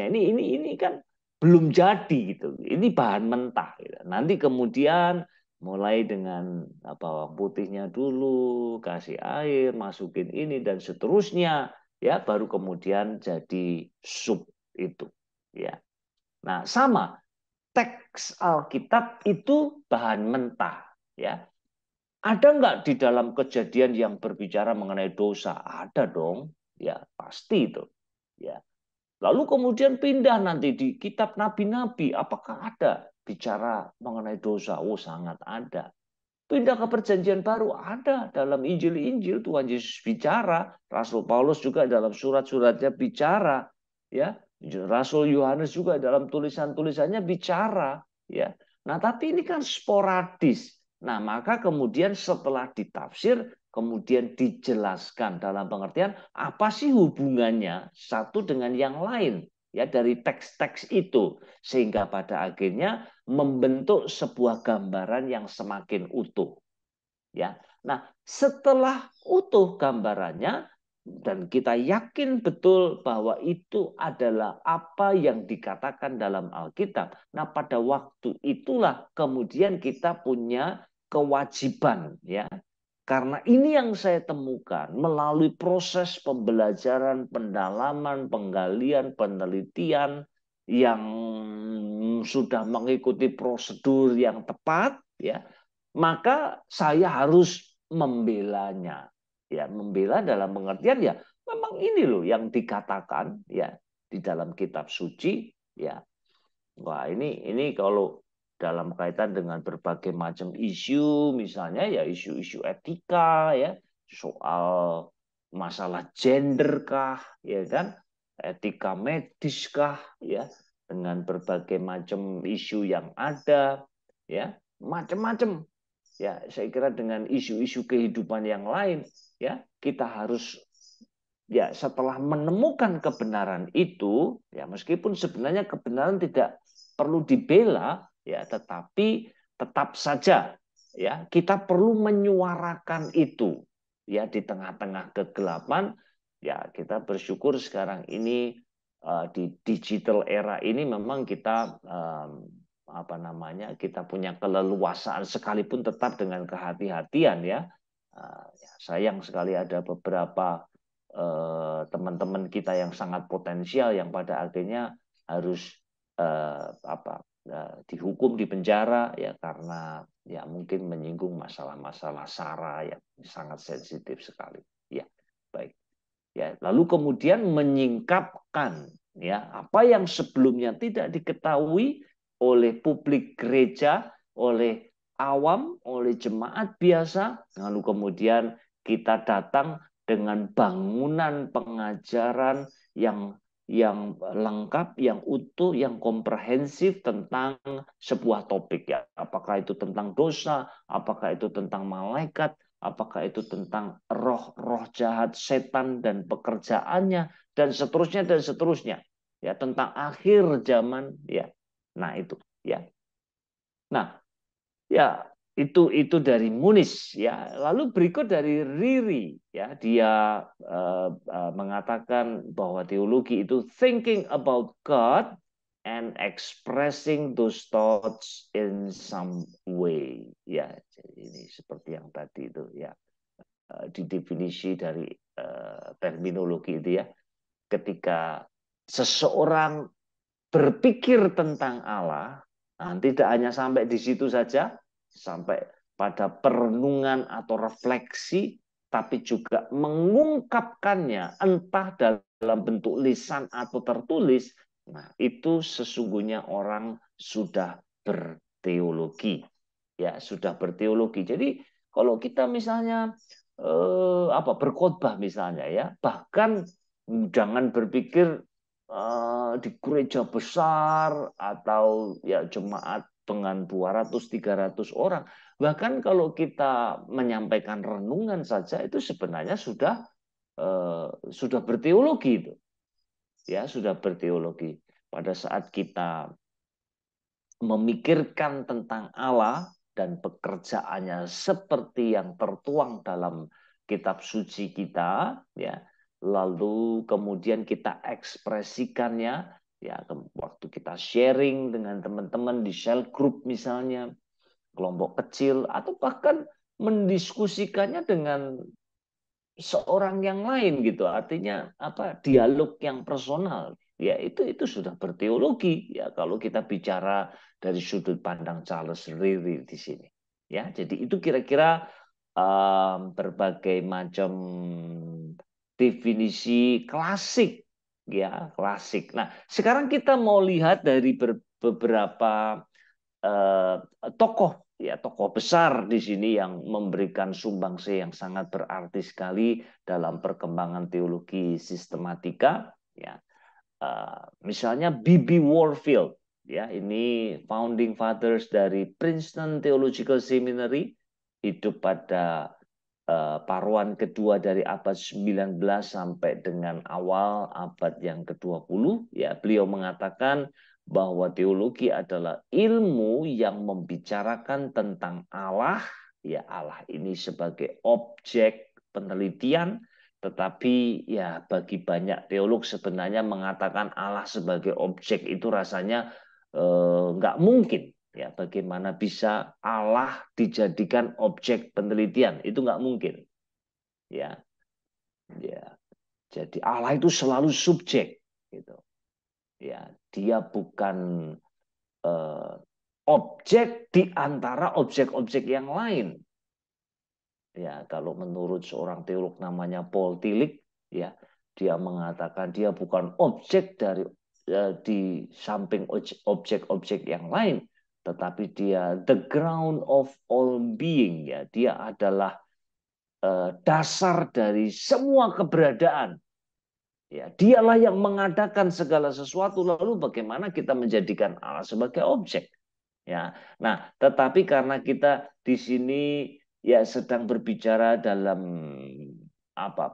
Ini kan belum jadi gitu. Ini bahan mentah, gitu. Nanti kemudian mulai dengan bawang putihnya dulu, kasih air, masukin ini dan seterusnya, ya, baru kemudian jadi sup itu, ya. Nah, sama teks Alkitab itu bahan mentah, ya. Ada nggak di dalam Kejadian yang berbicara mengenai dosa? Ada dong, ya, pasti itu, ya. Lalu kemudian pindah nanti di kitab nabi-nabi, apakah ada bicara mengenai dosa? Oh, sangat ada. Pindah ke Perjanjian Baru, ada dalam Injil-Injil Tuhan Yesus bicara, Rasul Paulus juga dalam surat-suratnya bicara, ya. Rasul Yohanes juga dalam tulisan-tulisannya bicara, ya. Nah, tapi ini kan sporadis. Nah, maka kemudian setelah ditafsir, kemudian dijelaskan dalam pengertian apa sih hubungannya satu dengan yang lain, ya, dari teks-teks itu, sehingga pada akhirnya membentuk sebuah gambaran yang semakin utuh, ya. Nah, setelah utuh gambarannya dan kita yakin betul bahwa itu adalah apa yang dikatakan dalam Alkitab. Nah, pada waktu itulah kemudian kita punya kewajiban, ya. Karena ini yang saya temukan melalui proses pembelajaran, pendalaman, penggalian, penelitian yang sudah mengikuti prosedur yang tepat, ya, maka saya harus membelanya, ya, membela dalam pengertian, ya, memang ini loh yang dikatakan, ya, di dalam kitab suci, ya. Wah, ini kalau dalam kaitan dengan berbagai macam isu, misalnya, ya, isu-isu etika, ya, soal masalah gender kah, ya kan, etika medis kah, ya, dengan berbagai macam isu yang ada, ya, macam-macam, ya. Saya kira dengan isu-isu kehidupan yang lain, ya, kita harus, ya, setelah menemukan kebenaran itu, ya, meskipun sebenarnya kebenaran tidak perlu dibela, ya, tetapi tetap saja, ya, kita perlu menyuarakan itu, ya, di tengah-tengah kegelapan, ya. Kita bersyukur sekarang ini di digital era ini memang kita apa namanya, kita punya keleluasaan sekalipun tetap dengan kehati-hatian, ya. Ya, sayang sekali ada beberapa teman-teman kita yang sangat potensial yang pada akhirnya harus dihukum di penjara, ya, karena ya mungkin menyinggung masalah-masalah sara yang sangat sensitif sekali. Ya, baik. Ya, lalu kemudian menyingkapkan ya apa yang sebelumnya tidak diketahui oleh publik gereja, oleh awam, oleh jemaat biasa, lalu kemudian kita datang dengan bangunan pengajaran yang lengkap, yang utuh, yang komprehensif tentang sebuah topik ya. Apakah itu tentang dosa, apakah itu tentang malaikat, apakah itu tentang roh-roh jahat, setan dan pekerjaannya dan seterusnya ya, tentang akhir zaman ya. Nah, itu ya. Nah, ya itu dari Munis ya. Lalu berikut dari Riri ya, dia mengatakan bahwa teologi itu thinking about God and expressing those thoughts in some way ya. Jadi ini seperti yang tadi itu ya, didefinisi dari terminologi itu ya, ketika seseorang berpikir tentang Allah, nah, tidak hanya sampai di situ saja, sampai pada perenungan atau refleksi, tapi juga mengungkapkannya entah dalam bentuk lisan atau tertulis. Nah, itu sesungguhnya orang sudah berteologi. Ya, sudah berteologi. Jadi, kalau kita misalnya berkhotbah misalnya ya, bahkan jangan berpikir di gereja besar atau ya jemaat dengan 200-300 orang. Bahkan kalau kita menyampaikan renungan saja itu sebenarnya sudah berteologi itu. Ya, sudah berteologi. Pada saat kita memikirkan tentang Allah dan pekerjaannya seperti yang tertuang dalam kitab suci kita ya, lalu kemudian kita ekspresikannya ya, waktu kita sharing dengan teman-teman di cell group misalnya, kelompok kecil, atau bahkan mendiskusikannya dengan seorang yang lain gitu, artinya apa, dialog yang personal ya, itu sudah berteologi ya kalau kita bicara dari sudut pandang Charles Ryrie di sini ya. Jadi itu kira-kira berbagai macam definisi klasik ya, klasik. Nah, sekarang kita mau lihat dari beberapa tokoh ya, tokoh besar di sini yang memberikan sumbangsi yang sangat berarti sekali dalam perkembangan teologi sistematika ya. Misalnya B.B. Warfield ya, ini founding fathers dari Princeton Theological Seminary, hidup pada paruan kedua dari abad 19 sampai dengan awal abad yang ke-20 ya. Beliau mengatakan bahwa teologi adalah ilmu yang membicarakan tentang Allah ya, Allah ini sebagai objek penelitian, tetapi ya bagi banyak teolog sebenarnya mengatakan Allah sebagai objek itu rasanya nggak mungkin ya. Bagaimana bisa Allah dijadikan objek penelitian, itu nggak mungkin ya. Ya, jadi Allah itu selalu subjek gitu ya, dia bukan objek di antara objek-objek yang lain. Ya, kalau menurut seorang teolog namanya Paul Tillich, ya, dia mengatakan dia bukan objek dari di samping objek-objek yang lain, tetapi dia the ground of all being ya. Dia adalah dasar dari semua keberadaan. Ya, dialah yang mengadakan segala sesuatu, lalu bagaimana kita menjadikan Allah sebagai objek? Ya. Nah, tetapi karena kita di sini ya sedang berbicara dalam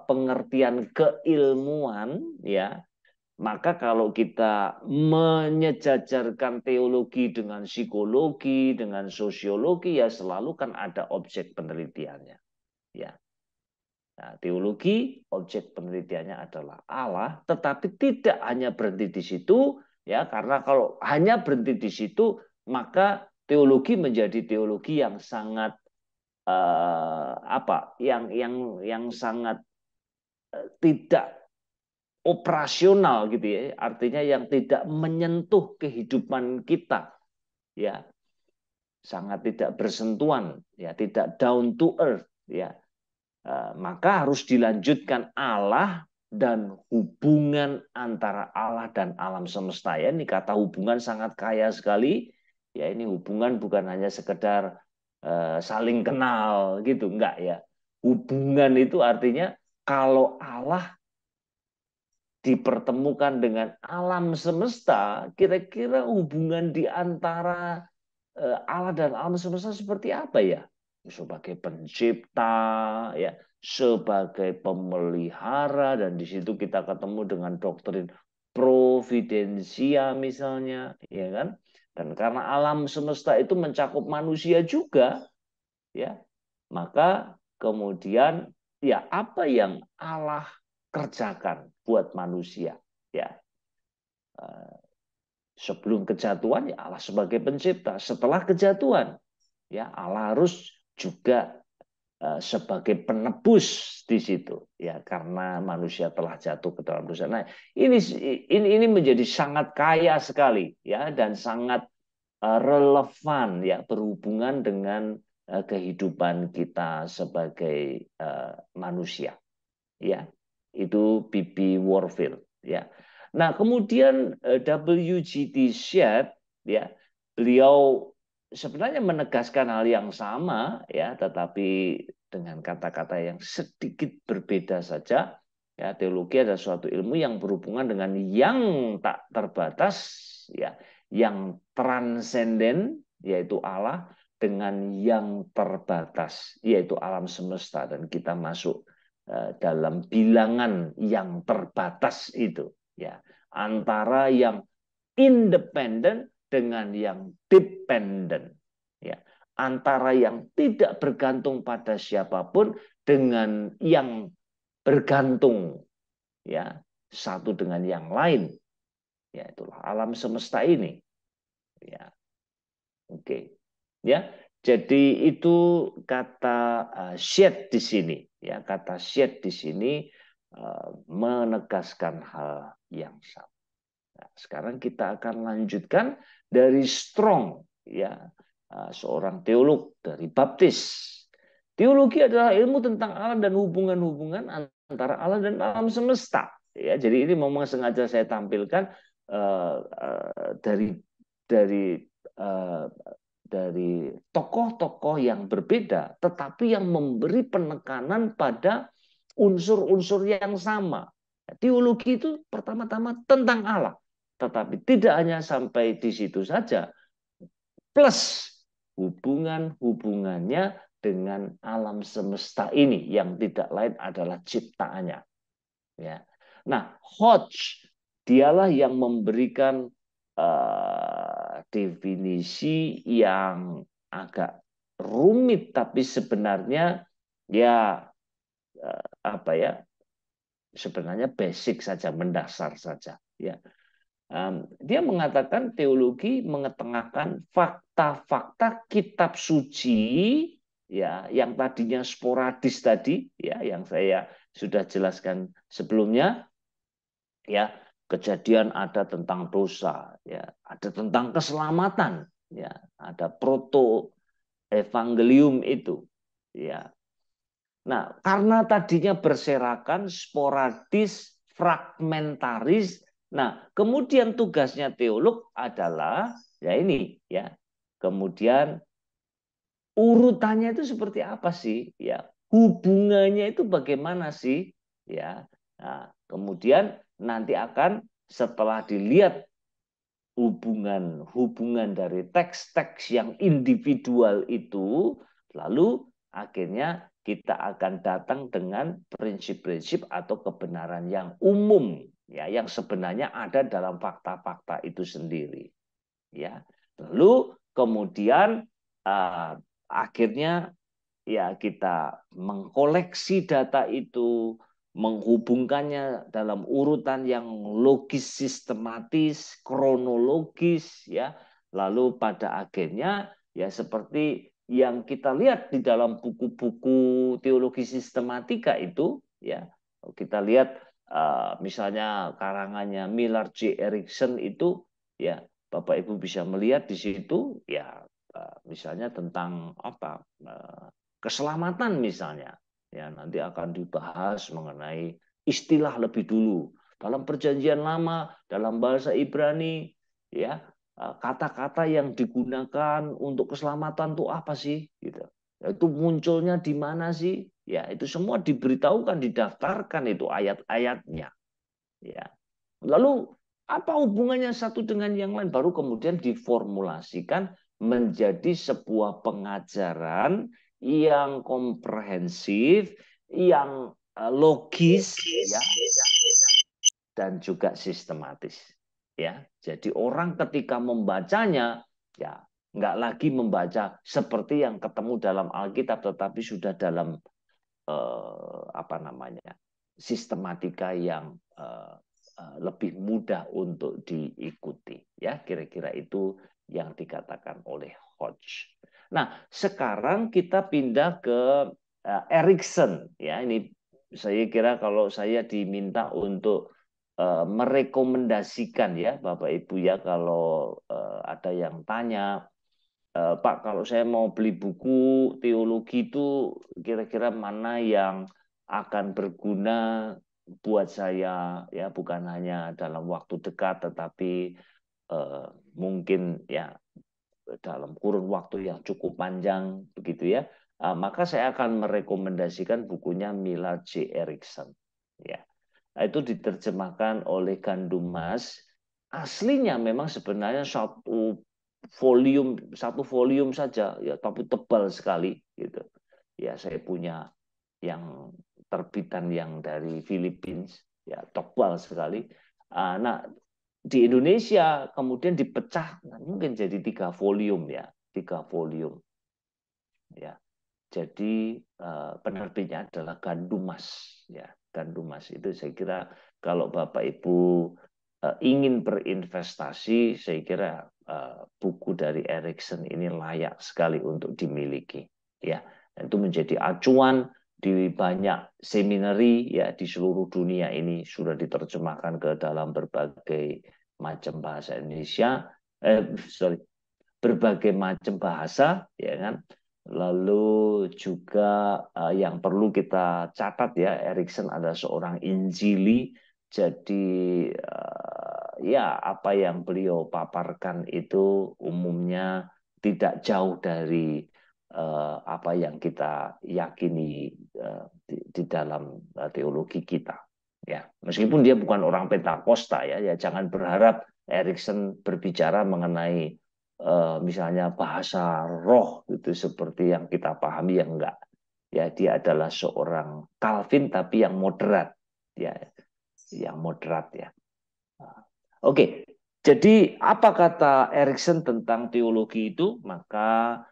pengertian keilmuan ya, maka kalau kita menyejajarkan teologi dengan psikologi, dengan sosiologi ya selalu kan ada objek penelitiannya. Ya. Nah, teologi objek penelitiannya adalah Allah, tetapi tidak hanya berhenti di situ ya, karena kalau hanya berhenti di situ maka teologi menjadi teologi yang sangat yang sangat tidak operasional gitu ya, artinya yang tidak menyentuh kehidupan kita ya. sangat tidak bersentuhan, ya, tidak down to earth, ya. Maka harus dilanjutkan Allah dan hubungan antara Allah dan alam semesta. Ya, ini kata hubungan sangat kaya sekali. Ya, ini hubungan bukan hanya sekedar saling kenal gitu, enggak ya. Hubungan itu artinya kalau Allah dipertemukan dengan alam semesta, kira-kira hubungan di antara Allah dan alam semesta seperti apa ya? Sebagai pencipta, ya, sebagai pemelihara, dan di situ kita ketemu dengan doktrin providensia misalnya, ya kan? Dan karena alam semesta itu mencakup manusia juga, ya, maka kemudian ya apa yang Allah kerjakan buat manusia, ya. Sebelum kejatuhan ya Allah sebagai pencipta, setelah kejatuhan ya Allah harus juga sebagai penebus di situ, ya, karena manusia telah jatuh ke dalam dosa. Nah, ini menjadi sangat kaya sekali, ya, dan sangat relevan, ya, berhubungan dengan kehidupan kita sebagai manusia, ya. Itu B.B. Warfield, ya. Nah, kemudian W.G.T. Shedd, ya, beliau sebenarnya menegaskan hal yang sama, ya, tetapi dengan kata-kata yang sedikit berbeda saja. Ya, teologi adalah suatu ilmu yang berhubungan dengan yang tak terbatas, ya, yang transenden, yaitu Allah, dengan yang terbatas, yaitu alam semesta, dan kita masuk dalam bilangan yang terbatas itu, ya, antara yang independen dengan yang dependent, ya, antara yang tidak bergantung pada siapapun dengan yang bergantung, ya, satu dengan yang lain, ya, itulah alam semesta ini, ya. Oke, ya. Jadi itu kata Shedd di sini, ya, kata Shedd di sini menegaskan hal yang sama. Nah, sekarang kita akan lanjutkan dari Strong, ya, seorang teolog dari Baptis. Teologi adalah ilmu tentang Allah dan hubungan-hubungan antara Allah dan alam semesta. Ya, jadi ini memang sengaja saya tampilkan dari dari uh, dari tokoh-tokoh yang berbeda, tetapi yang memberi penekanan pada unsur-unsur yang sama. Teologi itu pertama-tama tentang Allah, tetapi tidak hanya sampai di situ saja, plus hubungan-hubungannya dengan alam semesta ini yang tidak lain adalah ciptaannya. Ya. Nah, Hodge dialah yang memberikan definisi yang agak rumit, tapi sebenarnya ya apa ya, sebenarnya basic saja, mendasar saja, ya. Dia mengatakan teologi mengetengahkan fakta-fakta kitab suci, ya, yang tadinya sporadis tadi, ya, yang saya sudah jelaskan sebelumnya, ya. Kejadian ada tentang dosa, ya, ada tentang keselamatan, ya, ada proto evangelium itu, ya. Nah, karena tadinya berserakan, sporadis, fragmentaris, nah, kemudian tugasnya teolog adalah ya ini, ya. Kemudian urutannya itu seperti apa sih, ya? Hubungannya itu bagaimana sih, ya? Nah, kemudian nanti akan setelah dilihat hubungan dari teks-teks yang individual itu, lalu akhirnya kita akan datang dengan prinsip-prinsip atau kebenaran yang umum, ya, yang sebenarnya ada dalam fakta-fakta itu sendiri, ya. Lalu kemudian akhirnya ya kita mengkoleksi data itu, menghubungkannya dalam urutan yang logis, sistematis, kronologis, ya. Lalu pada akhirnya ya seperti yang kita lihat di dalam buku-buku teologi sistematika itu, ya. Kita lihat misalnya karangannya Millard J. Erickson itu, ya, Bapak Ibu bisa melihat di situ, ya, misalnya tentang apa keselamatan misalnya, ya nanti akan dibahas mengenai istilah lebih dulu dalam Perjanjian Lama, dalam bahasa Ibrani, ya kata-kata yang digunakan untuk keselamatan itu apa sih, gitu. Itu munculnya di mana sih? Ya itu semua diberitahukan, didaftarkan itu ayat-ayatnya. Ya. Lalu apa hubungannya satu dengan yang lain? Baru kemudian diformulasikan menjadi sebuah pengajaran yang komprehensif, yang logis, ya, dan juga sistematis. Ya, jadi orang ketika membacanya, ya nggak lagi membaca seperti yang ketemu dalam Alkitab, tetapi sudah dalam apa namanya sistematika yang lebih mudah untuk diikuti, ya kira-kira itu yang dikatakan oleh Hodge. Nah sekarang kita pindah ke Erikson, ya ini saya kira kalau saya diminta untuk merekomendasikan ya Bapak Ibu ya kalau ada yang tanya Pak, kalau saya mau beli buku teologi itu kira-kira mana yang akan berguna buat saya ya bukan hanya dalam waktu dekat tetapi mungkin ya dalam kurun waktu yang cukup panjang begitu ya. Maka saya akan merekomendasikan bukunya Millard J. Erickson. Ya. Itu diterjemahkan oleh Gandum Mas. Aslinya memang sebenarnya satu volume saja ya tapi tebal sekali gitu ya saya punya yang terbitan yang dari Philippines ya tebal sekali. Nah di Indonesia kemudian dipecah mungkin jadi 3 volume ya 3 volume ya jadi penerbitnya adalah Gandum Mas ya Gandum Mas itu saya kira kalau Bapak Ibu ingin berinvestasi saya kira buku dari Erikson ini layak sekali untuk dimiliki ya itu menjadi acuan di banyak seminari ya di seluruh dunia ini sudah diterjemahkan ke dalam berbagai macam bahasa Indonesia berbagai macam bahasa ya kan. Lalu juga yang perlu kita catat ya, Erikson adalah seorang Injili, jadi ya apa yang beliau paparkan itu umumnya tidak jauh dari apa yang kita yakini di dalam teologi kita. Ya, meskipun dia bukan orang Pentakosta ya, ya jangan berharap Erikson berbicara mengenai misalnya bahasa roh itu seperti yang kita pahami yang enggak ya dia adalah seorang Calvin tapi yang moderat ya yang moderat ya. Oke, jadi apa kata Erikson tentang teologi itu? Maka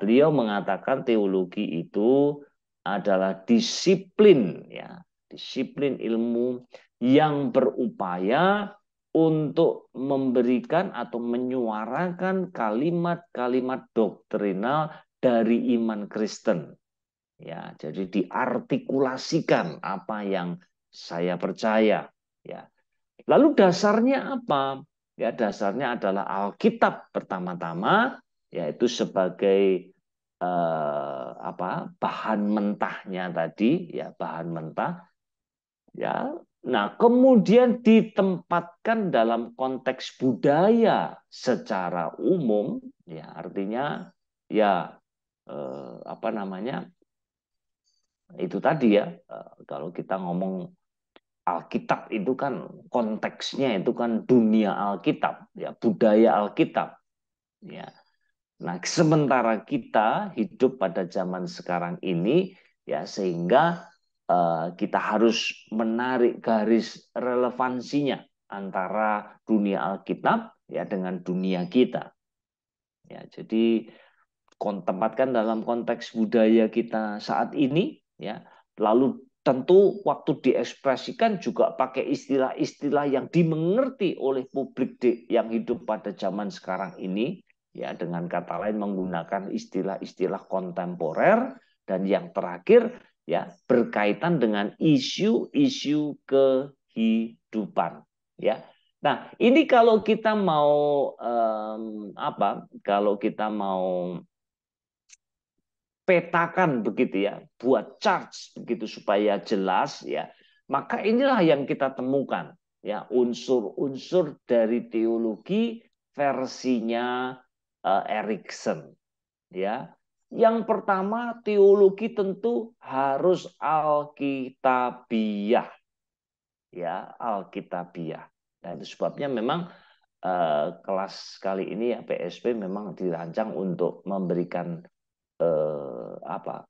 beliau mengatakan teologi itu adalah disiplin ya disiplin ilmu yang berupaya untuk memberikan atau menyuarakan kalimat-kalimat doktrinal dari iman Kristen. Ya, jadi diartikulasikan apa yang saya percaya. Ya. Lalu dasarnya apa? Ya, dasarnya adalah Alkitab pertama-tama, yaitu sebagai bahan mentahnya tadi, ya bahan mentah. Ya, nah, kemudian ditempatkan dalam konteks budaya secara umum, ya artinya ya itu tadi ya kalau kita ngomong Alkitab itu kan konteksnya itu kan dunia Alkitab, ya budaya Alkitab, ya. Nah, sementara kita hidup pada zaman sekarang ini, ya sehingga kita harus menarik garis relevansinya antara dunia Alkitab ya dengan dunia kita. Ya, jadi tempatkan dalam konteks budaya kita saat ini, ya. Lalu tentu waktu diekspresikan juga pakai istilah-istilah yang dimengerti oleh publik yang hidup pada zaman sekarang ini, ya dengan kata lain menggunakan istilah-istilah kontemporer dan yang terakhir ya berkaitan dengan isu-isu kehidupan ya Nah, ini kalau kita mau apa? Kalau kita mau petakan begitu ya, buat charts begitu supaya jelas ya. Maka inilah yang kita temukan ya, unsur-unsur dari teologi versinya Erikson ya. Yang pertama, teologi tentu harus alkitabiah ya, alkitabiah. Nah, itu sebabnya memang kelas kali ini ya PSP memang dirancang untuk memberikan apa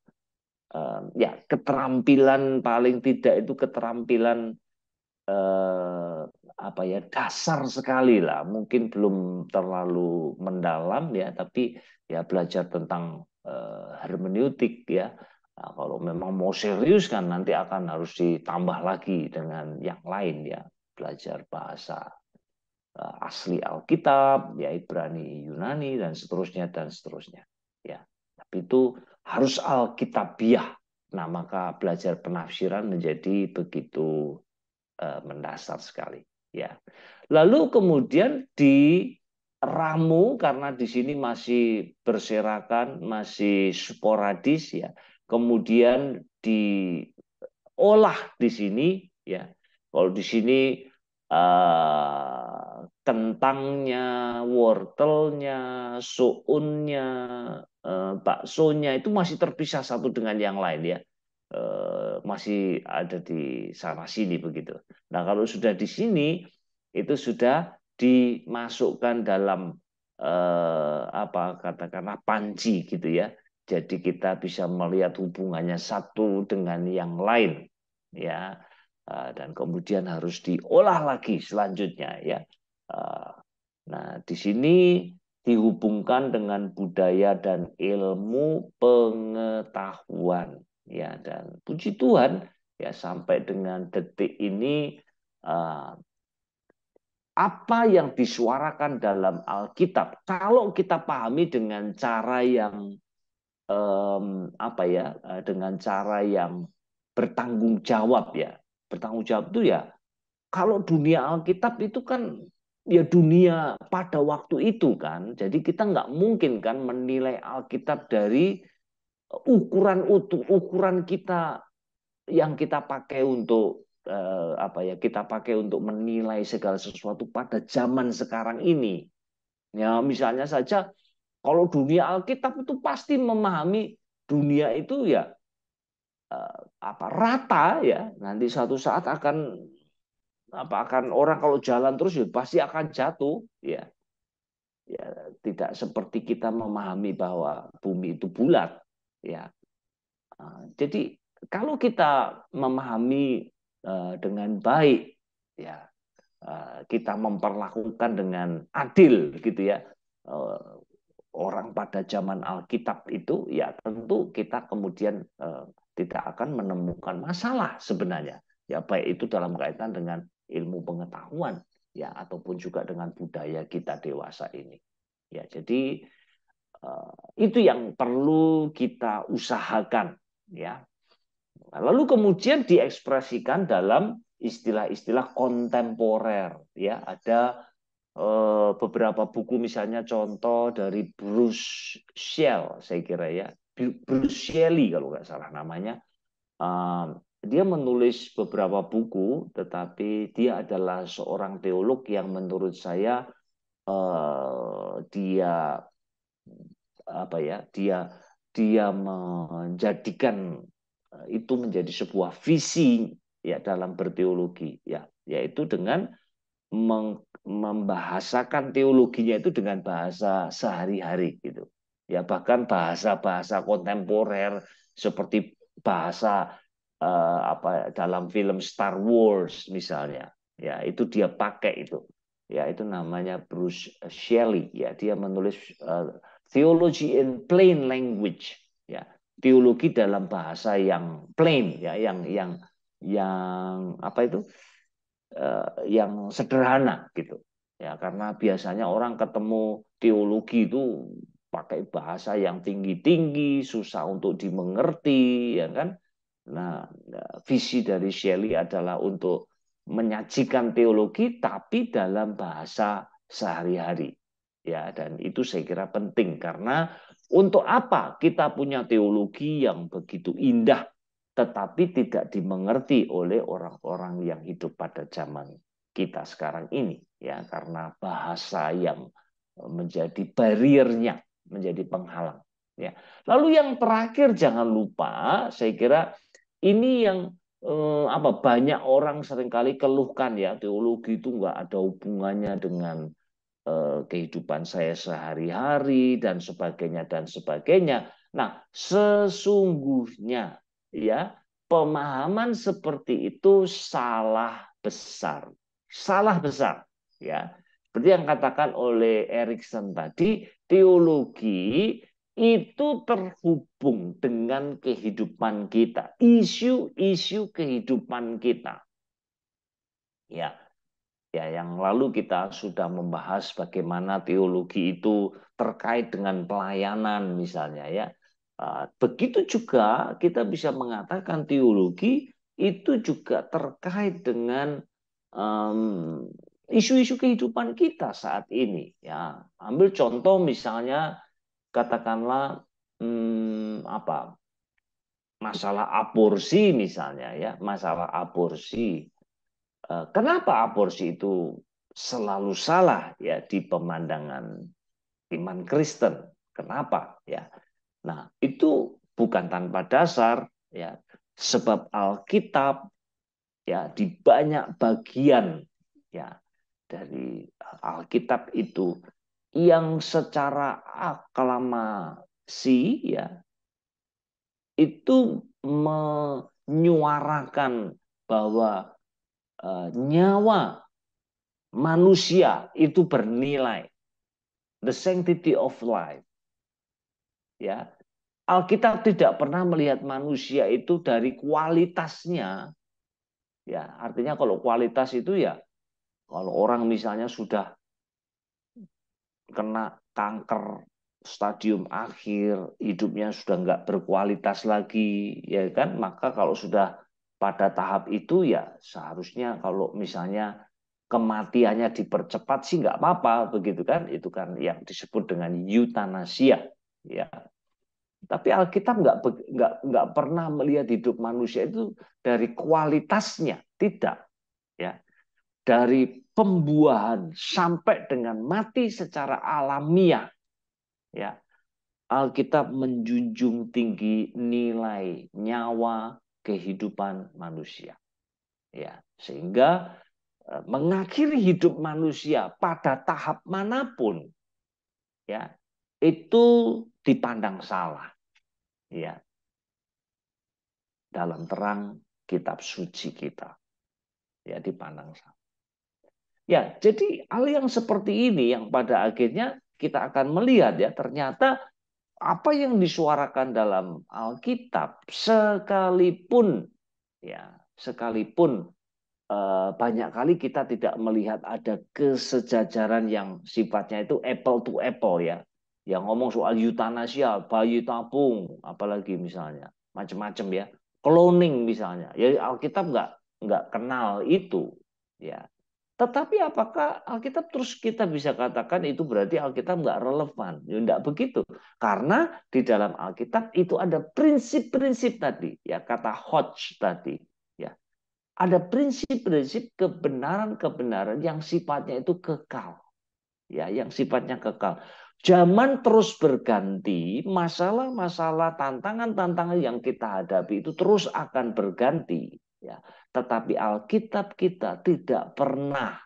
ya keterampilan paling tidak itu keterampilan eh, apa ya dasar sekali lah, mungkin belum terlalu mendalam ya, tapi ya belajar tentang hermeneutik ya. Nah, kalau memang mau serius kan nanti akan harus ditambah lagi dengan yang lain ya, belajar bahasa asli Alkitab, ya Ibrani, Yunani dan seterusnya. Ya, tapi itu harus Alkitabiah. Nah, maka belajar penafsiran menjadi begitu mendasar sekali. Ya, lalu kemudian di ramu karena di sini masih berserakan, masih sporadis ya. Kemudian diolah di sini ya. Kalau di sini kentangnya, wortelnya, suunnya, baksonya itu masih terpisah satu dengan yang lain ya. Masih ada di sana sini begitu. Nah, kalau sudah di sini itu sudah dimasukkan dalam apa katakanlah panci gitu ya. Jadi kita bisa melihat hubungannya satu dengan yang lain ya. Dan kemudian harus diolah lagi selanjutnya ya. Nah, di sini dihubungkan dengan budaya dan ilmu pengetahuan ya, dan puji Tuhan ya sampai dengan detik ini apa yang disuarakan dalam Alkitab kalau kita pahami dengan cara yang apa ya, dengan cara yang bertanggung jawab ya. Bertanggung jawab itu ya, kalau dunia Alkitab itu kan ya dunia pada waktu itu kan. Jadi kita nggak mungkin kan menilai Alkitab dari ukuran kita yang kita pakai untuk apa ya, kita pakai untuk menilai segala sesuatu pada zaman sekarang ini. Ya, misalnya saja kalau dunia Alkitab itu pasti memahami dunia itu ya apa rata ya. Nanti suatu saat akan orang kalau jalan terus ya pasti akan jatuh ya. Ya, tidak seperti kita memahami bahwa bumi itu bulat ya. Jadi kalau kita memahami dengan baik ya, kita memperlakukan dengan adil gitu ya, orang pada zaman Alkitab itu ya tentu kita kemudian tidak akan menemukan masalah sebenarnya ya, baik itu dalam kaitan dengan ilmu pengetahuan ya ataupun juga dengan budaya kita dewasa ini ya. Jadi itu yang perlu kita usahakan ya. Lalu kemudian diekspresikan dalam istilah-istilah kontemporer ya. Ada beberapa buku, misalnya contoh dari Bruce Shell, saya kira ya, Bruce Shelley kalau nggak salah namanya. Dia menulis beberapa buku, tetapi dia adalah seorang teolog yang menurut saya dia apa ya, dia menjadikan itu menjadi sebuah visi ya dalam berteologi ya, yaitu dengan membahasakan teologinya itu dengan bahasa sehari-hari gitu ya, bahkan bahasa-bahasa kontemporer seperti bahasa apa dalam film Star Wars misalnya ya, itu dia pakai itu ya. Itu namanya Bruce Shelley ya, dia menulis theology in plain language ya, teologi dalam bahasa yang plain ya, yang apa itu, yang sederhana gitu ya, karena biasanya orang ketemu teologi itu pakai bahasa yang tinggi-tinggi, susah untuk dimengerti ya kan. Nah, visi dari Shelley adalah untuk menyajikan teologi tapi dalam bahasa sehari-hari. Ya, dan itu saya kira penting karena untuk apa kita punya teologi yang begitu indah tetapi tidak dimengerti oleh orang-orang yang hidup pada zaman kita sekarang ini, ya, karena bahasa yang menjadi bariernya, menjadi penghalang, ya. Lalu yang terakhir jangan lupa, saya kira ini yang banyak orang seringkali keluhkan, ya, teologi itu nggak ada hubungannya dengan kehidupan saya sehari-hari dan sebagainya dan sebagainya. Nah, sesungguhnya, ya, pemahaman seperti itu salah besar. Salah besar, ya. Seperti yang katakan oleh Erikson tadi, teologi itu terhubung dengan kehidupan kita, isu-isu kehidupan kita. Ya, ya, yang lalu kita sudah membahas bagaimana teologi itu terkait dengan pelayanan misalnya, ya. Begitu juga kita bisa mengatakan teologi itu juga terkait dengan isu-isu kehidupan kita saat ini, ya. Ambil contoh misalnya katakanlah masalah aborsi misalnya, ya, masalah aborsi. Kenapa aborsi itu selalu salah, ya, di pemandangan iman Kristen? Kenapa, ya? Nah, itu bukan tanpa dasar, ya. Sebab Alkitab, ya, di banyak bagian, ya, dari Alkitab itu yang secara aklamasi, ya, itu menyuarakan bahwa nyawa manusia itu bernilai, the sanctity of life, ya. Alkitab tidak pernah melihat manusia itu dari kualitasnya, ya. Artinya kalau kualitas itu, ya, kalau orang misalnya sudah kena kanker stadium akhir, hidupnya sudah nggak berkualitas lagi, ya kan, maka kalau sudah pada tahap itu, ya, seharusnya kalau misalnya kematiannya dipercepat sih nggak apa-apa, begitu kan? Itu kan yang disebut dengan eutanasia, ya. Tapi Alkitab nggak pernah melihat hidup manusia itu dari kualitasnya, tidak, ya. Dari pembuahan sampai dengan mati secara alamiah, ya. Alkitab menjunjung tinggi nilai nyawa kehidupan manusia, ya, sehingga mengakhiri hidup manusia pada tahap manapun, ya, itu dipandang salah, ya, dalam terang kitab suci kita, ya, dipandang salah. Ya, jadi hal yang seperti ini yang pada akhirnya kita akan melihat, ya, ternyata apa yang disuarakan dalam Alkitab sekalipun, ya, sekalipun banyak kali kita tidak melihat ada kesejajaran yang sifatnya itu apple to apple, ya. Yang ngomong soal eutanasia, bayi tabung, apalagi misalnya macam-macam, ya. Cloning misalnya, ya, Alkitab nggak kenal itu, ya. Tetapi apakah Alkitab terus kita bisa katakan itu berarti Alkitab nggak relevan? Ya, nggak begitu. Karena di dalam Alkitab itu ada prinsip-prinsip tadi, ya, kata Hodge tadi, ya. Ada prinsip-prinsip kebenaran-kebenaran yang sifatnya itu kekal, ya, yang sifatnya kekal. Zaman terus berganti, masalah-masalah, tantangan-tantangan yang kita hadapi itu terus akan berganti, ya. Tetapi Alkitab kita tidak pernah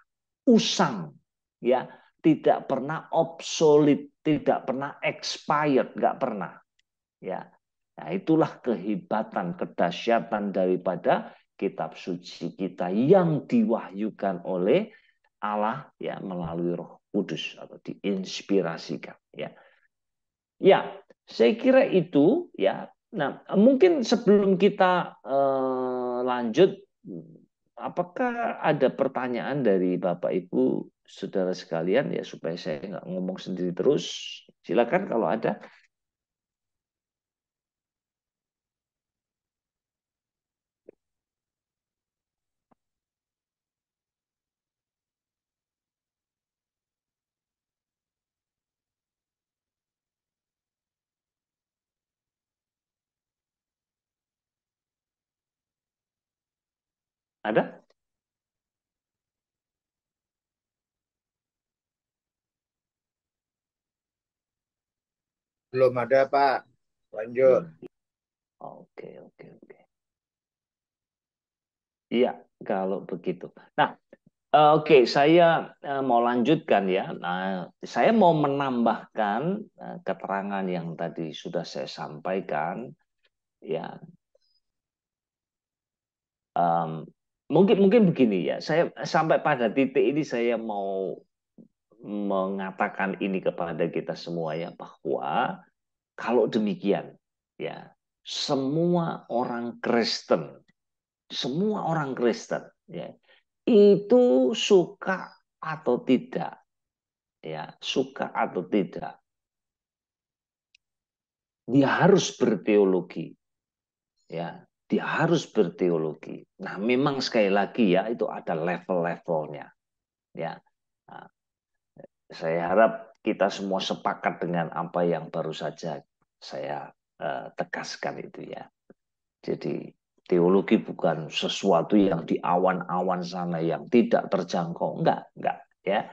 usang, ya, tidak pernah obsolete, tidak pernah expired, nggak pernah, ya. Nah, itulah kehebatan, kedahsyatan daripada kitab suci kita yang diwahyukan oleh Allah, ya, melalui Roh Kudus atau diinspirasikan, ya. Ya, saya kira itu, ya. Nah, mungkin sebelum kita lanjut, apakah ada pertanyaan dari Bapak Ibu saudara sekalian, ya, supaya saya nggak ngomong sendiri terus. Silakan kalau ada. Ada? Belum ada, Pak. Lanjut. Oke, oke, oke. Iya, kalau begitu. Nah, oke, saya mau lanjutkan ya. Nah, saya mau menambahkan keterangan yang tadi sudah saya sampaikan. Ya, mungkin mungkin begini ya. Saya sampai pada titik ini saya mau mengatakan ini kepada kita semua ya, bahwa kalau demikian ya, semua orang Kristen ya, itu suka atau tidak, ya, suka atau tidak, dia harus berteologi, ya, dia harus berteologi. Nah, memang sekali lagi ya, itu ada level-levelnya, ya. Nah, saya harap kita semua sepakat dengan apa yang baru saja saya tegaskan itu ya. Jadi teologi bukan sesuatu yang di awan-awan sana yang tidak terjangkau, enggak ya.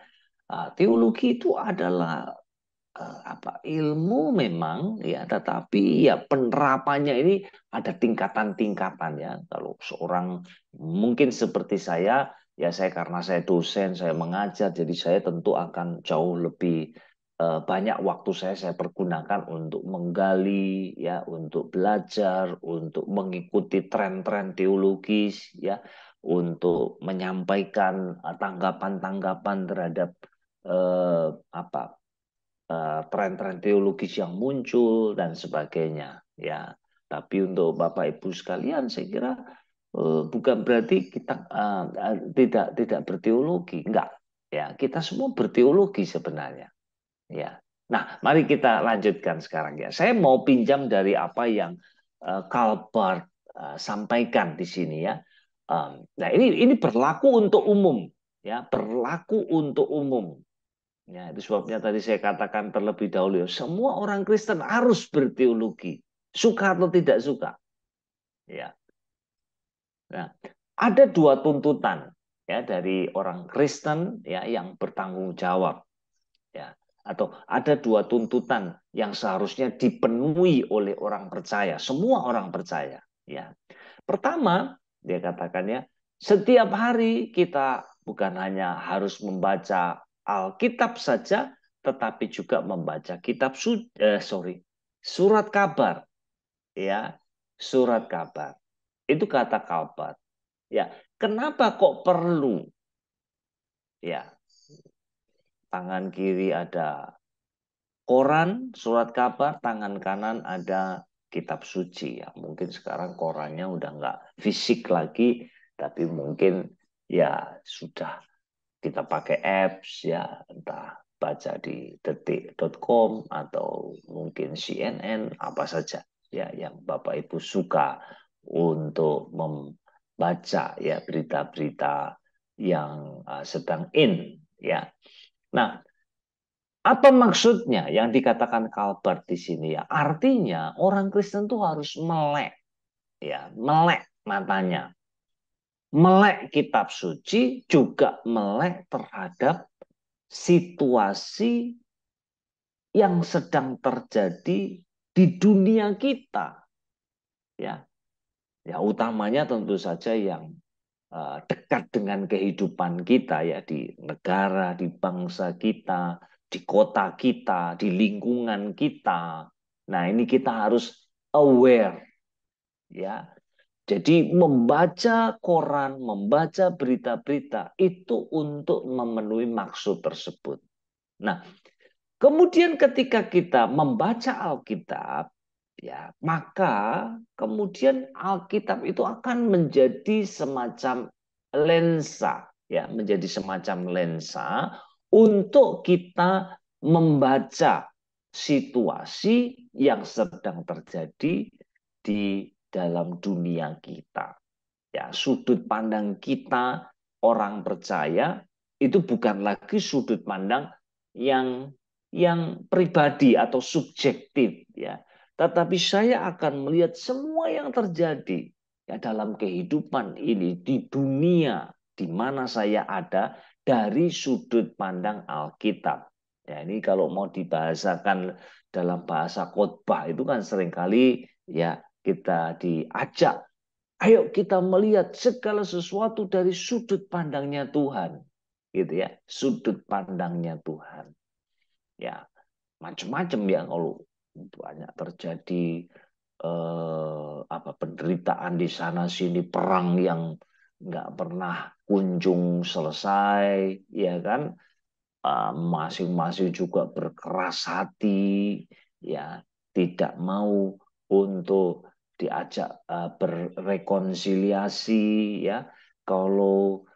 Teologi itu adalah ilmu memang ya, tetapi ya penerapannya ini ada tingkatan-tingkatan ya. Kalau seorang mungkin seperti saya, ya saya karena saya dosen, saya mengajar, jadi saya tentu akan jauh lebih banyak waktu saya pergunakan untuk menggali ya, untuk belajar, untuk mengikuti tren-tren teologis ya, untuk menyampaikan tanggapan-tanggapan terhadap apa tren-tren teologis yang muncul dan sebagainya ya. Tapi untuk Bapak Ibu sekalian, saya kira bukan berarti kita tidak berteologi, enggak ya. Kita semua berteologi sebenarnya ya. Nah, mari kita lanjutkan sekarang ya. Saya mau pinjam dari apa yang Karl Barth sampaikan di sini ya. Nah, ini berlaku untuk umum ya, berlaku untuk umum. Ya, itu sebabnya tadi saya katakan terlebih dahulu, semua orang Kristen harus berteologi, suka atau tidak suka. Ya. Nah, ada dua tuntutan ya dari orang Kristen ya yang bertanggung jawab ya, atau ada dua tuntutan yang seharusnya dipenuhi oleh orang percaya, semua orang percaya ya. Pertama, dia katakannya setiap hari kita bukan hanya harus membaca Alkitab saja, tetapi juga membaca surat kabar, ya, surat kabar. Itu kata kabar. Ya, kenapa kok perlu? Ya, tangan kiri ada koran, surat kabar, tangan kanan ada kitab suci. Ya, mungkin sekarang korannya udah nggak fisik lagi, tapi mungkin ya sudah kita pakai apps ya, entah baca di detik.com atau mungkin CNN, apa saja ya yang Bapak Ibu suka untuk membaca ya berita-berita yang sedang in ya. Nah, apa maksudnya yang dikatakan Kalbart di sini ya? Artinya orang Kristen tuh harus melek ya, melek matanya. Melek kitab suci, juga melek terhadap situasi yang sedang terjadi di dunia kita. Ya, ya utamanya tentu saja yang dekat dengan kehidupan kita ya, di negara, di bangsa kita, di kota kita, di lingkungan kita. Nah, ini kita harus aware ya. Jadi membaca koran, membaca berita-berita itu untuk memenuhi maksud tersebut. Nah, kemudian ketika kita membaca Alkitab, ya, maka kemudian Alkitab itu akan menjadi semacam lensa, ya, menjadi semacam lensa untuk kita membaca situasi yang sedang terjadi di dalam dunia kita. Ya, sudut pandang kita orang percaya itu bukan lagi sudut pandang yang pribadi atau subjektif ya, tetapi saya akan melihat semua yang terjadi ya dalam kehidupan ini di dunia di mana saya ada dari sudut pandang Alkitab. Ya, ini kalau mau dibahasakan dalam bahasa khotbah itu kan seringkali ya kita diajak, ayo kita melihat segala sesuatu dari sudut pandangnya Tuhan, gitu ya, sudut pandangnya Tuhan. Ya, macam-macam ya kalau banyak terjadi penderitaan di sana sini, perang yang nggak pernah kunjung selesai, ya kan? Masing-masing juga berkeras hati, ya tidak mau untuk diajak berrekonsiliasi, ya. Kalau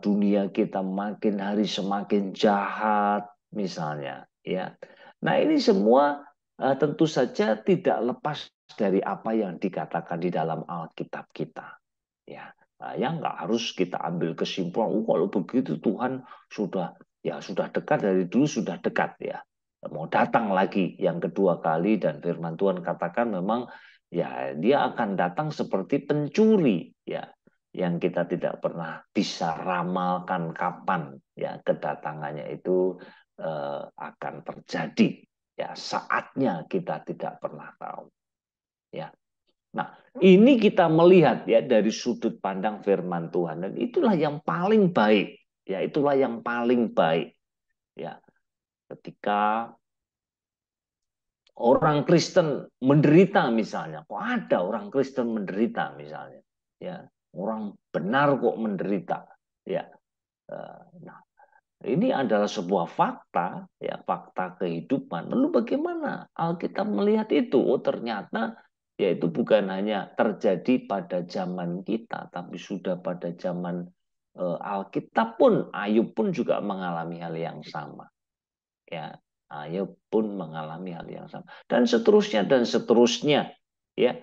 dunia kita makin hari semakin jahat, misalnya, ya. Nah ini semua tentu saja tidak lepas dari apa yang dikatakan di dalam Alkitab kita, ya. Yang nggak harus kita ambil kesimpulan, kalau begitu Tuhan sudah dekat dari dulu, sudah dekat ya. Mau datang lagi yang kedua kali, dan firman Tuhan katakan memang ya dia akan datang seperti pencuri ya, yang kita tidak pernah bisa ramalkan kapan ya kedatangannya itu akan terjadi ya, saatnya kita tidak pernah tahu ya. Nah, ini kita melihat ya dari sudut pandang firman Tuhan, dan itulah yang paling baik. Ya, itulah yang paling baik. Ya, ketika orang Kristen menderita misalnya, kok ada orang Kristen menderita misalnya, ya, orang benar kok menderita, ya. Nah, ini adalah sebuah fakta, ya, fakta kehidupan. Lalu bagaimana Alkitab melihat itu? Oh, ternyata yaitu bukan hanya terjadi pada zaman kita, tapi sudah pada zaman Alkitab pun, Ayub pun juga mengalami hal yang sama. Ya, Ayub pun mengalami hal yang sama. Dan seterusnya dan seterusnya. Ya,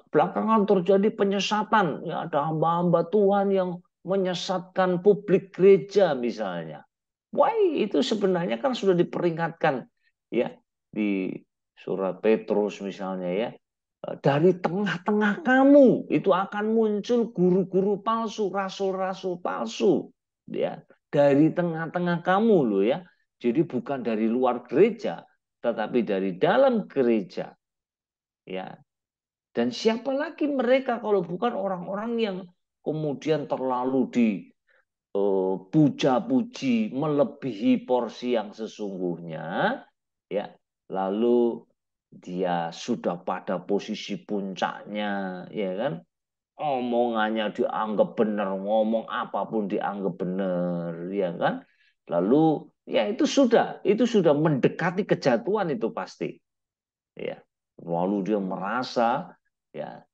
belakangan terjadi penyesatan. Ya, ada hamba-hamba Tuhan yang menyesatkan publik gereja misalnya. Wah, itu sebenarnya kan sudah diperingatkan ya di surat Petrus misalnya ya. Dari tengah-tengah kamu itu akan muncul guru-guru palsu, rasul-rasul palsu ya. Dari tengah-tengah kamu loh ya. Jadi bukan dari luar gereja, tetapi dari dalam gereja. Ya. Dan siapa lagi mereka kalau bukan orang-orang yang kemudian terlalu puja-puji melebihi porsi yang sesungguhnya, ya. Lalu dia sudah pada posisi puncaknya, ya kan? Omongannya dianggap benar, ngomong apapun dianggap benar, ya kan? Lalu ya itu sudah mendekati kejatuhan itu pasti, ya. Lalu dia merasa ya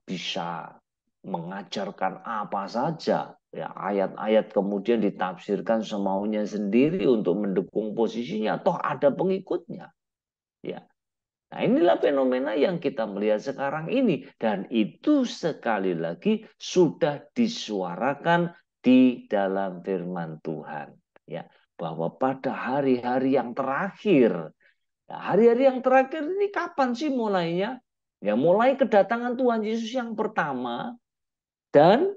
bisa mengajarkan apa saja, ya, ayat-ayat kemudian ditafsirkan semaunya sendiri untuk mendukung posisinya, toh ada pengikutnya, ya. Nah, inilah fenomena yang kita melihat sekarang ini, dan itu sekali lagi sudah disuarakan di dalam firman Tuhan, ya, bahwa pada hari-hari yang terakhir. Nah, hari-hari yang terakhir ini kapan sih mulainya? Ya, mulai kedatangan Tuhan Yesus yang pertama, dan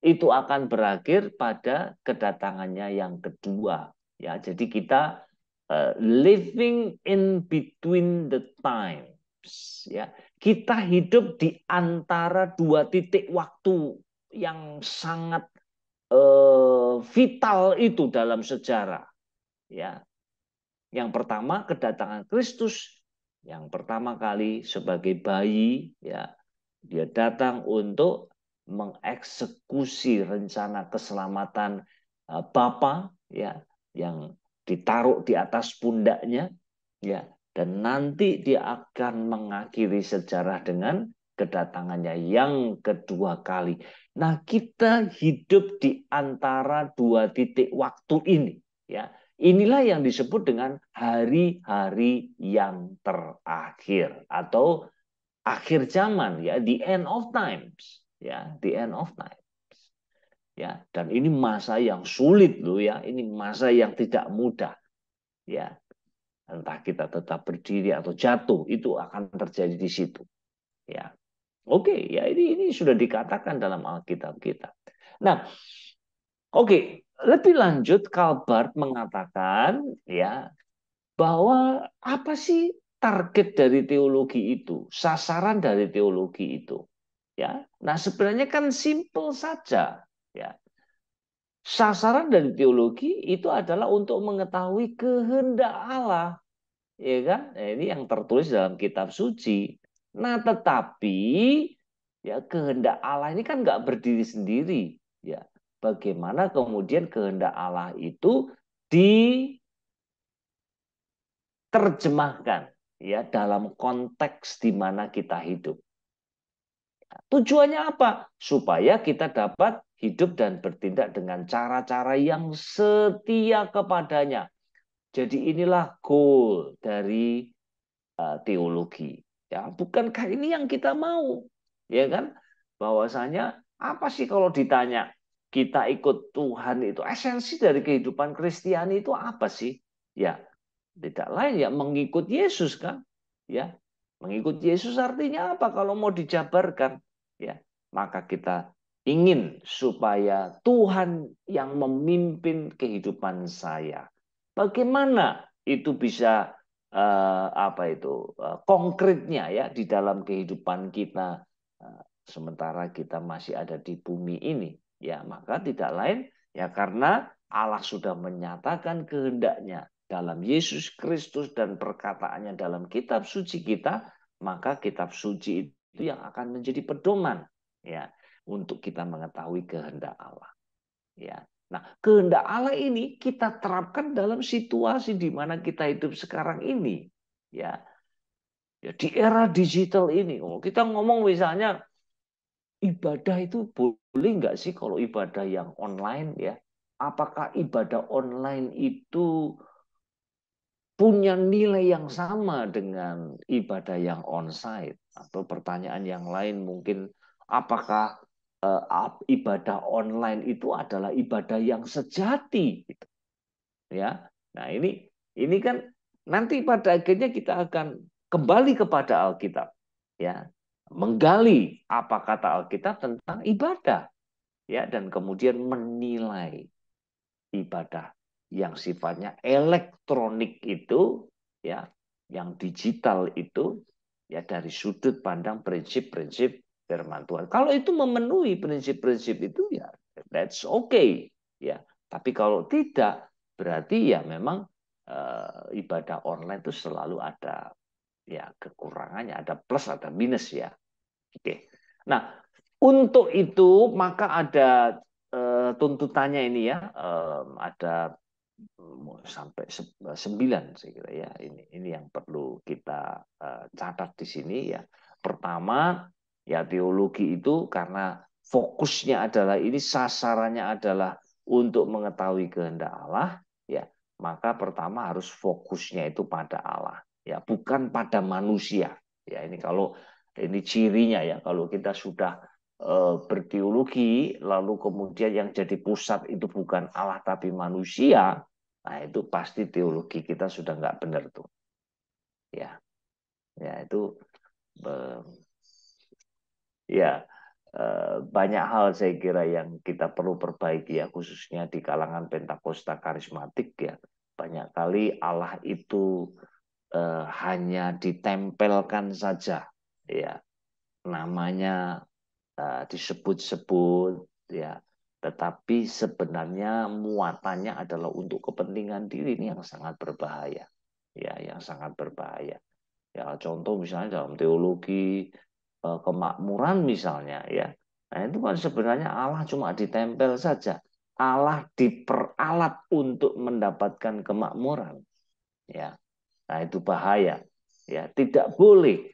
itu akan berakhir pada kedatangannya yang kedua. Ya, jadi kita living in between the times. Ya, kita hidup di antara dua titik waktu yang sangat vital itu dalam sejarah. Ya, yang pertama kedatangan Kristus, yang pertama kali sebagai bayi, ya, dia datang untuk mengeksekusi rencana keselamatan Bapa, ya, yang ditaruh di atas pundaknya, ya, dan nanti dia akan mengakhiri sejarah dengan kedatangannya yang kedua kali. Nah, kita hidup di antara dua titik waktu ini, ya. Inilah yang disebut dengan hari-hari yang terakhir atau akhir zaman, ya, the end of times, ya, the end of times, ya. Dan ini masa yang sulit loh, ya, ini masa yang tidak mudah, ya. Entah kita tetap berdiri atau jatuh, itu akan terjadi di situ, ya. Oke, ya ini sudah dikatakan dalam Alkitab kita. Nah, oke, lebih lanjut Calvert mengatakan ya bahwa apa sih target dari teologi itu, sasaran dari teologi itu, ya. Nah, sebenarnya kan simple saja, ya. Sasaran dari teologi itu adalah untuk mengetahui kehendak Allah, ya kan? Nah, ini yang tertulis dalam kitab suci. Nah, tetapi ya kehendak Allah ini kan nggak berdiri sendiri, ya. Bagaimana kemudian kehendak Allah itu diterjemahkan ya dalam konteks di mana kita hidup. Tujuannya apa? Supaya kita dapat hidup dan bertindak dengan cara-cara yang setia kepadanya. Jadi inilah goal dari teologi. Ya, bukankah ini yang kita mau? Ya kan? Bahwasanya apa sih kalau ditanya kita ikut Tuhan itu esensi dari kehidupan Kristiani itu apa sih? Ya, tidak lain ya mengikut Yesus kan? Ya, mengikut Yesus artinya apa kalau mau dijabarkan? Ya, maka kita ingin supaya Tuhan yang memimpin kehidupan saya. Bagaimana itu bisa konkretnya ya di dalam kehidupan kita sementara kita masih ada di bumi ini, ya maka tidak lain ya karena Allah sudah menyatakan kehendaknya dalam Yesus Kristus dan perkataannya dalam kitab suci kita, maka kitab suci itu yang akan menjadi pedoman ya untuk kita mengetahui kehendak Allah. Ya. Nah, kehendak Allah ini kita terapkan dalam situasi di mana kita hidup sekarang ini. Ya, ya di era digital ini. Kita ngomong misalnya ibadah itu boleh nggak sih kalau ibadah yang online ya? Apakah ibadah online itu punya nilai yang sama dengan ibadah yang onsite? Atau pertanyaan yang lain mungkin apakah ibadah online itu adalah ibadah yang sejati? Gitu. Ya, nah ini kan nanti pada akhirnya kita akan kembali kepada Alkitab, ya, menggali apa kata Alkitab tentang ibadah, ya, dan kemudian menilai ibadah yang sifatnya elektronik itu ya yang digital itu ya dari sudut pandang prinsip-prinsip firman Tuhan. Kalau itu memenuhi prinsip-prinsip itu ya that's okay ya. Tapi kalau tidak berarti ya memang ibadah online itu selalu ada ya kekurangannya, ada plus ada minus ya. Oke. Nah, untuk itu maka ada tuntutannya ini ya, ada sampai 9 saya kira ya. Ini yang perlu kita catat di sini ya. Pertama, ya teologi itu karena fokusnya adalah ini sasarannya adalah untuk mengetahui kehendak Allah, ya. Maka pertama harus fokusnya itu pada Allah, ya, bukan pada manusia. Ya, ini kalau ini cirinya ya, kalau kita sudah berteologi, lalu kemudian yang jadi pusat itu bukan Allah tapi manusia, nah itu pasti teologi kita sudah nggak benar tuh. Ya, ya itu ya banyak hal saya kira yang kita perlu perbaiki ya, khususnya di kalangan Pentakosta karismatik ya. Banyak kali Allah itu hanya ditempelkan saja, ya namanya disebut-sebut ya, tetapi sebenarnya muatannya adalah untuk kepentingan diri. Ini yang sangat berbahaya ya, yang sangat berbahaya ya. Contoh misalnya dalam teologi kemakmuran misalnya ya, nah itu kan sebenarnya Allah cuma ditempel saja, Allah diperalat untuk mendapatkan kemakmuran ya. Nah itu bahaya ya, tidak boleh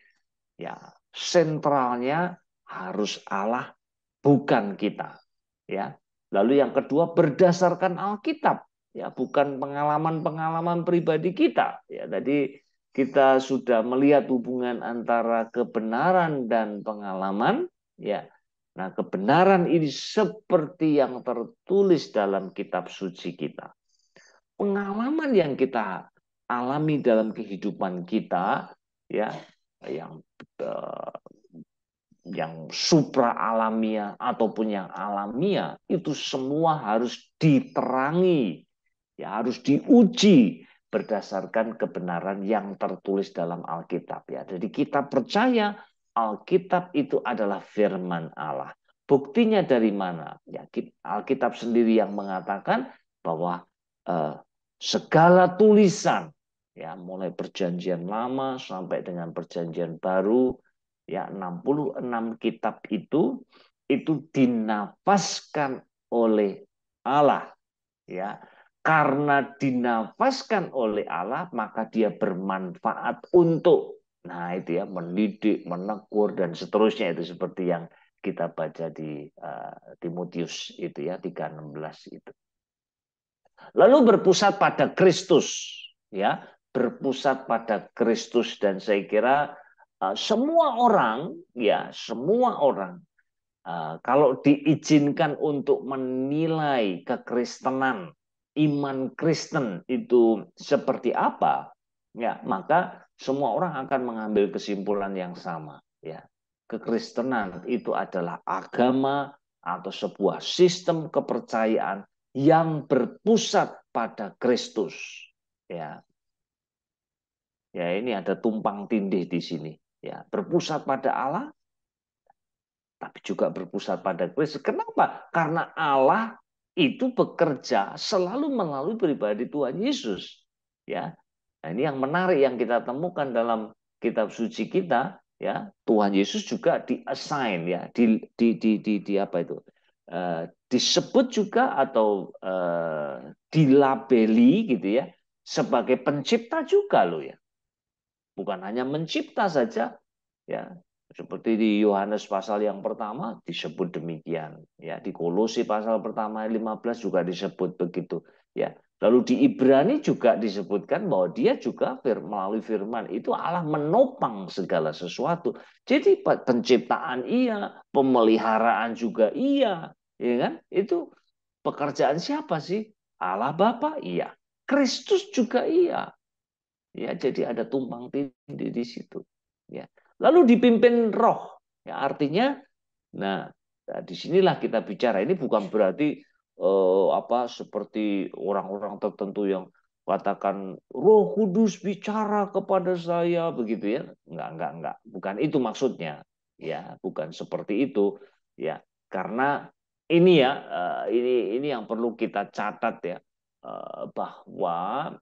ya, sentralnya harus Allah bukan kita ya. Lalu yang kedua berdasarkan Alkitab ya, bukan pengalaman-pengalaman pribadi kita ya. Tadi kita sudah melihat hubungan antara kebenaran dan pengalaman ya. Nah, kebenaran ini seperti yang tertulis dalam kitab suci kita. Pengalaman yang kita alami dalam kehidupan kita ya, yang yang supra alamiah ataupun yang alamiah, itu semua harus diterangi, ya, harus diuji berdasarkan kebenaran yang tertulis dalam Alkitab, ya. Jadi kita percaya Alkitab itu adalah firman Allah. Buktinya dari mana? Ya, Alkitab sendiri yang mengatakan bahwa segala tulisan, ya, mulai perjanjian lama sampai dengan perjanjian baru, ya, 66 kitab itu dinafaskan oleh Allah, ya. Karena dinafaskan oleh Allah, maka dia bermanfaat untuk, nah itu ya, mendidik, menegur, dan seterusnya. Itu seperti yang kita baca di Timotius itu ya, 3:16 itu. Lalu berpusat pada Kristus, ya, berpusat pada Kristus. Dan saya kira semua orang, ya, semua orang kalau diizinkan untuk menilai kekristenan, iman Kristen itu seperti apa, ya, maka semua orang akan mengambil kesimpulan yang sama, ya. Kekristenan itu adalah agama atau sebuah sistem kepercayaan yang berpusat pada Kristus, ya. Ya, ini ada tumpang tindih di sini, ya. Berpusat pada Allah, tapi juga berpusat pada Kristus. Kenapa? Karena Allah itu bekerja selalu melalui pribadi Tuhan Yesus, ya. Nah, ini yang menarik yang kita temukan dalam kitab suci kita, ya. Tuhan Yesus juga di-assign, ya, di apa itu? Disebut juga atau dilabeli gitu ya, sebagai pencipta juga loh, ya. Bukan hanya mencipta saja, ya. Seperti di Yohanes pasal yang pertama disebut demikian, ya. Di Kolose pasal pertama 15 juga disebut begitu, ya. Lalu di Ibrani juga disebutkan bahwa dia juga melalui firman itu Allah menopang segala sesuatu. Jadi penciptaan iya, pemeliharaan juga iya, ya kan? Itu pekerjaan siapa sih? Allah Bapa, iya. Kristus juga iya. Ya, jadi ada tumpang tindih di situ, ya. Lalu dipimpin roh, ya, artinya, nah, disinilah kita bicara. Ini bukan berarti seperti orang-orang tertentu yang katakan Roh Kudus bicara kepada saya begitu, ya. Enggak, bukan itu maksudnya, ya, bukan seperti itu, ya. Karena ini ya, ini yang perlu kita catat, ya, bahwa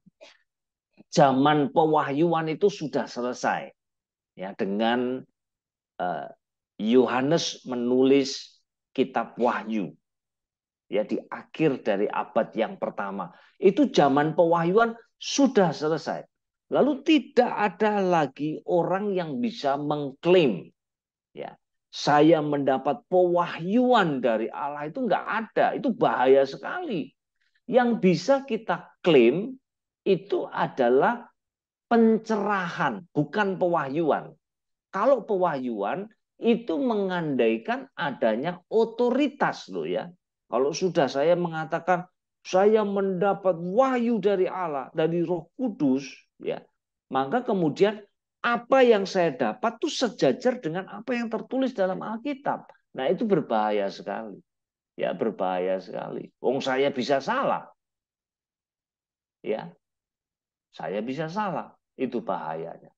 zaman pewahyuan itu sudah selesai, ya, dengan Yohanes menulis kitab Wahyu, ya, di akhir dari abad yang pertama. Itu zaman pewahyuan sudah selesai. Lalu tidak ada lagi orang yang bisa mengklaim, ya, saya mendapat pewahyuan dari Allah. Itu nggak ada. Itu bahaya sekali. Yang bisa kita klaim itu adalah pencerahan, bukan pewahyuan. Kalau pewahyuan itu mengandaikan adanya otoritas loh, ya. Kalau sudah saya mengatakan saya mendapat wahyu dari Allah, dari Roh Kudus, ya, maka kemudian apa yang saya dapat itu sejajar dengan apa yang tertulis dalam Alkitab. Nah, itu berbahaya sekali. Ya, berbahaya sekali. Wong saya bisa salah. Ya. Saya bisa salah. Itu bahayanya.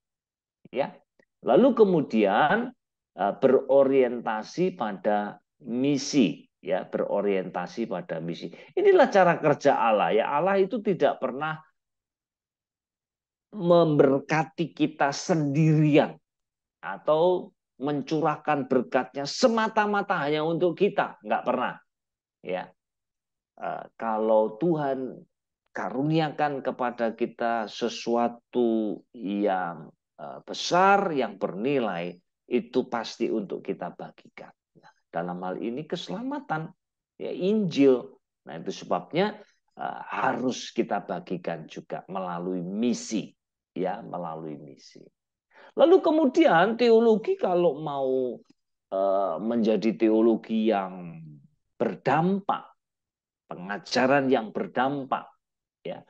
Ya. Lalu kemudian berorientasi pada misi, ya, berorientasi pada misi. Inilah cara kerja Allah, ya. Allah itu tidak pernah memberkati kita sendirian atau mencurahkan berkatnya semata-mata hanya untuk kita, nggak pernah, ya. Kalau Tuhan karuniakan kepada kita sesuatu yang besar, yang bernilai, itu pasti untuk kita bagikan. Nah, dalam hal ini keselamatan, ya, Injil. Nah, itu sebabnya harus kita bagikan juga melalui misi, ya, melalui misi. Lalu kemudian teologi kalau mau menjadi teologi yang berdampak, pengajaran yang berdampak, ya,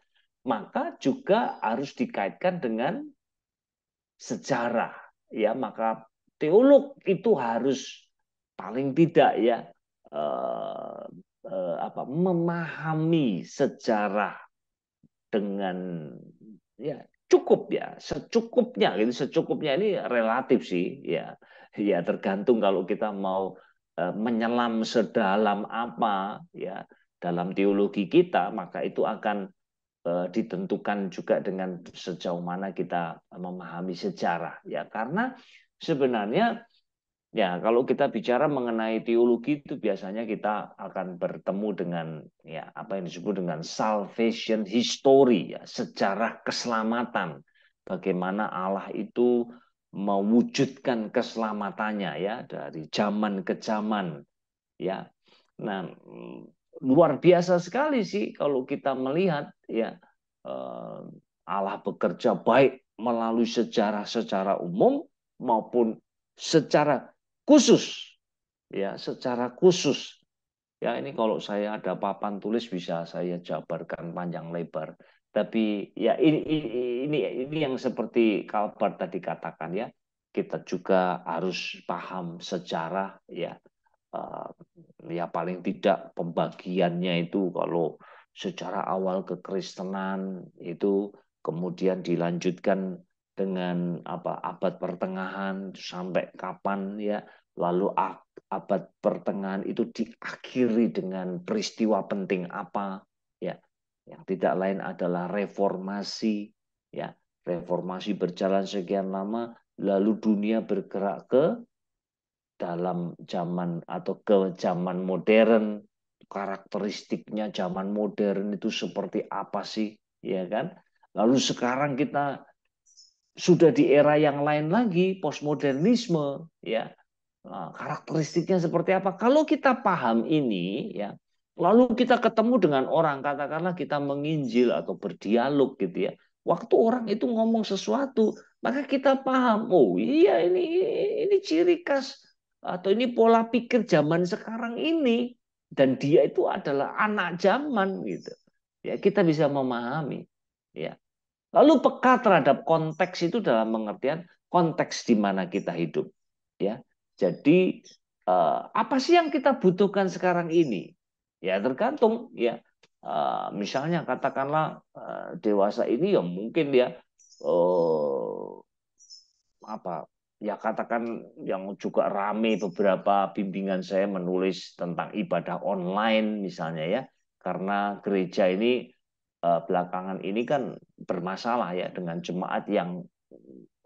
maka juga harus dikaitkan dengan sejarah, ya. Maka teolog itu harus paling tidak ya memahami sejarah dengan ya cukup ya, secukupnya gitu. Secukupnya ini relatif sih ya. Ya tergantung kalau kita mau menyelam sedalam apa ya dalam teologi kita, maka itu akan ditentukan juga dengan sejauh mana kita memahami sejarah ya. Karena sebenarnya ya, kalau kita bicara mengenai teologi itu biasanya kita akan bertemu dengan ya apa yang disebut dengan salvation history ya, sejarah keselamatan. Bagaimana Allah itu mewujudkan keselamatannya ya dari zaman ke zaman ya. Nah, luar biasa sekali sih kalau kita melihat ya Allah bekerja baik melalui sejarah secara umum maupun secara khusus ya, secara khusus ya. Ini kalau saya ada papan tulis bisa saya jabarkan panjang lebar, tapi ya ini yang seperti Kalbart tadi katakan ya, kita juga harus paham sejarah ya. Ya paling tidak pembagiannya itu kalau secara awal kekristenan itu kemudian dilanjutkan dengan abad pertengahan sampai kapan ya, lalu abad pertengahan itu diakhiri dengan peristiwa penting apa ya, yang tidak lain adalah reformasi ya. Reformasi berjalan sekian lama lalu dunia bergerak ke dalam zaman atau ke zaman modern. Karakteristiknya zaman modern itu seperti apa sih ya kan, lalu sekarang kita sudah di era yang lain lagi, postmodernisme ya. Nah, karakteristiknya seperti apa kalau kita paham ini ya, lalu kita ketemu dengan orang, katakanlah kita menginjil atau berdialog gitu ya, waktu orang itu ngomong sesuatu maka kita paham, oh iya ini ciri khas atau ini pola pikir zaman sekarang ini, dan dia itu adalah anak zaman gitu ya, kita bisa memahami ya. Lalu peka terhadap konteks itu dalam pengertian konteks di mana kita hidup ya. Jadi apa sih yang kita butuhkan sekarang ini ya, tergantung ya. Misalnya katakanlah dewasa ini ya mungkin ya apa ya, katakan yang juga rame beberapa bimbingan saya menulis tentang ibadah online misalnya ya, karena gereja ini belakangan ini kan bermasalah ya dengan jemaat yang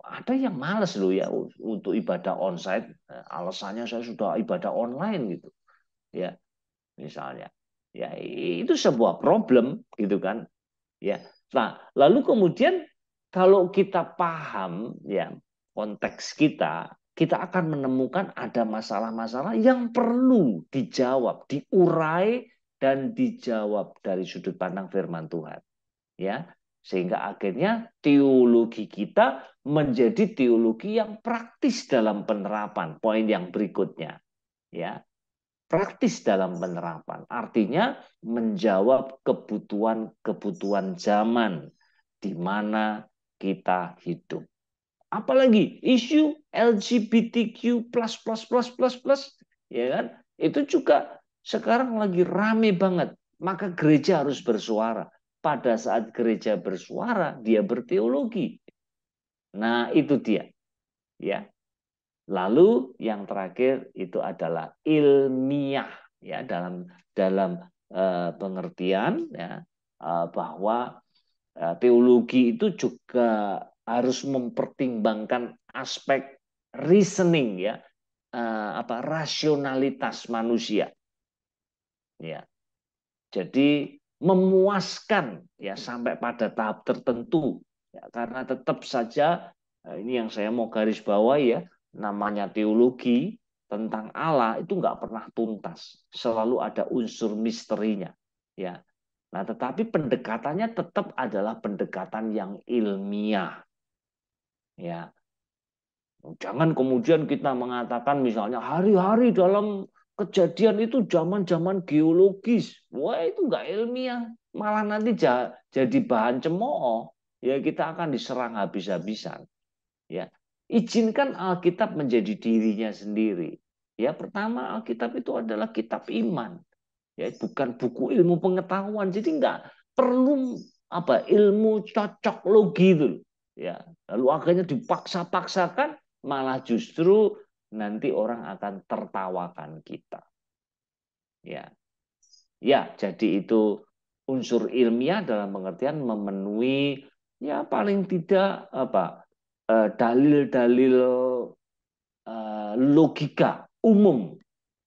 ada yang males loh ya untuk ibadah onsite. Alasannya saya sudah ibadah online gitu ya, misalnya ya, itu sebuah problem gitu kan ya. Nah, lalu kemudian kalau kita paham ya konteks kita, kita akan menemukan ada masalah-masalah yang perlu dijawab, diurai dan dijawab dari sudut pandang firman Tuhan. Ya, sehingga akhirnya teologi kita menjadi teologi yang praktis dalam penerapan. Poin yang berikutnya, ya. Praktis dalam penerapan. Artinya menjawab kebutuhan-kebutuhan zaman di mana kita hidup. Apalagi isu LGBTQ ya kan? Itu juga sekarang lagi rame banget. Maka gereja harus bersuara. Pada saat gereja bersuara, dia berteologi. Nah, itu dia. Ya. Lalu yang terakhir itu adalah ilmiah ya, dalam pengertian ya, bahwa teologi itu juga harus mempertimbangkan aspek reasoning ya, rasionalitas manusia ya. Jadi memuaskan ya sampai pada tahap tertentu ya, karena tetap saja ini yang saya mau garis bawahi ya, namanya teologi tentang Allah itu nggak pernah tuntas, selalu ada unsur misterinya ya. Nah, tetapi pendekatannya tetap adalah pendekatan yang ilmiah ya. Jangan kemudian kita mengatakan misalnya hari-hari dalam kejadian itu zaman-zaman geologis. Wah, itu nggak ilmiah. Malah nanti jadi bahan cemooh. Ya, kita akan diserang habis-habisan. Ya. Izinkan Alkitab menjadi dirinya sendiri. Ya, pertama Alkitab itu adalah kitab iman. Ya, bukan buku ilmu pengetahuan. Jadi nggak perlu ilmu cocok logi itu. Ya, lalu akhirnya dipaksa-paksakan, malah justru nanti orang akan tertawakan kita. Ya, ya, jadi itu unsur ilmiah dalam pengertian memenuhi ya paling tidak dalil-dalil logika umum,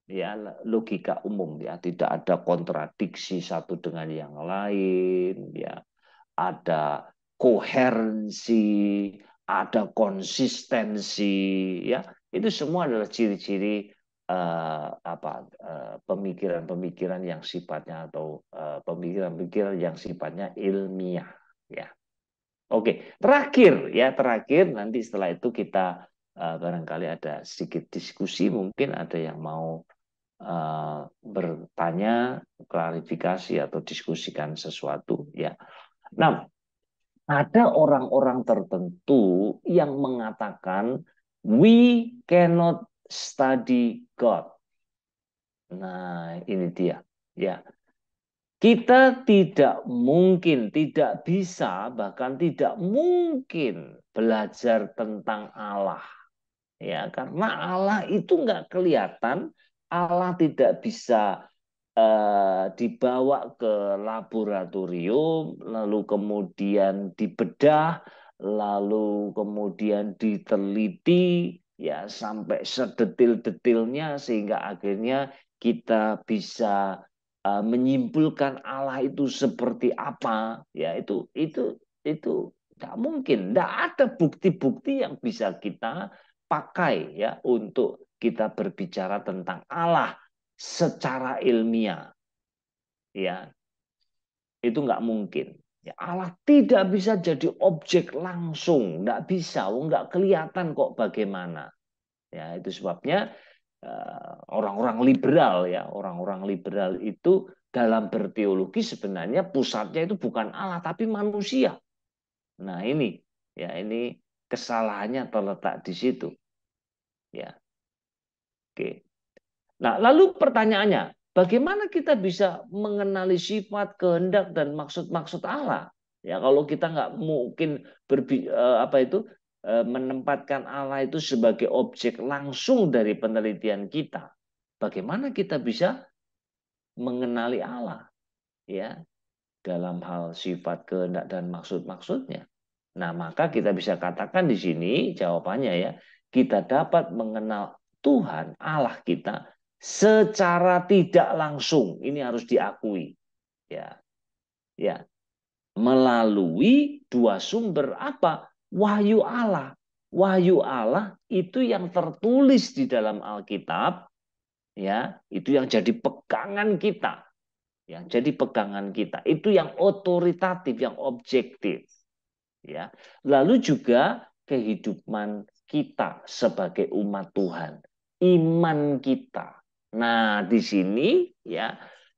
ya logika umum, ya tidak ada kontradiksi satu dengan yang lain, ya ada koherensi, ada konsistensi, ya itu semua adalah ciri-ciri pemikiran-pemikiran yang sifatnya atau pemikiran-pemikiran yang sifatnya ilmiah, ya. Oke, terakhir nanti setelah itu kita barangkali ada sedikit diskusi, mungkin ada yang mau bertanya, klarifikasi atau diskusikan sesuatu, ya. Nah, ada orang-orang tertentu yang mengatakan we cannot study God. Nah, ini dia, ya. Kita tidak mungkin, tidak bisa, bahkan tidak mungkin belajar tentang Allah. Ya, karena Allah itu nggak kelihatan, Allah tidak bisa dibawa ke laboratorium, lalu kemudian dibedah, lalu kemudian diteliti, ya sampai sedetil-detilnya sehingga akhirnya kita bisa menyimpulkan Allah itu seperti apa, ya itu tidak mungkin, tidak ada bukti-bukti yang bisa kita pakai ya untuk kita berbicara tentang Allah secara ilmiah, ya itu nggak mungkin. Ya, Allah tidak bisa jadi objek langsung, nggak bisa, nggak kelihatan kok bagaimana. Ya itu sebabnya orang-orang liberal ya, orang-orang liberal itu dalam berteologi sebenarnya pusatnya itu bukan Allah tapi manusia. Nah ini ya ini kesalahannya terletak di situ. Ya, oke. Nah, lalu pertanyaannya, bagaimana kita bisa mengenali sifat, kehendak, dan maksud-maksud Allah? Ya, kalau kita nggak mungkin menempatkan Allah itu sebagai objek langsung dari penelitian kita, bagaimana kita bisa mengenali Allah? Ya, dalam hal sifat, kehendak, dan maksud-maksudnya. Nah, maka kita bisa katakan di sini jawabannya ya, kita dapat mengenal Tuhan Allah kita secara tidak langsung. Ini harus diakui. Ya. Ya. Melalui dua sumber apa? Wahyu Allah. Wahyu Allah itu yang tertulis di dalam Alkitab, ya, itu yang jadi pegangan kita. Ya, jadi pegangan kita. Itu yang otoritatif, yang objektif. Ya. Lalu juga kehidupan kita sebagai umat Tuhan, iman kita. Nah, di sini ya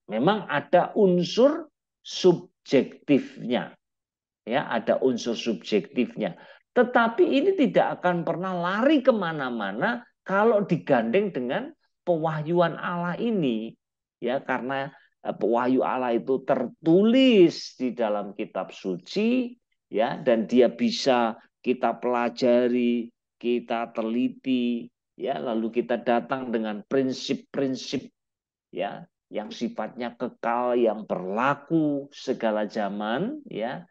memang ada unsur subjektifnya. Ya, ada unsur subjektifnya. Tetapi ini tidak akan pernah lari kemana-mana kalau digandeng dengan pewahyuan Allah ini. Ya, karena wahyu Allah itu tertulis di dalam kitab suci, ya, dan dia bisa kita pelajari, kita teliti, ya, lalu kita datang dengan prinsip-prinsip, ya, yang sifatnya kekal, yang berlaku segala zaman, ya.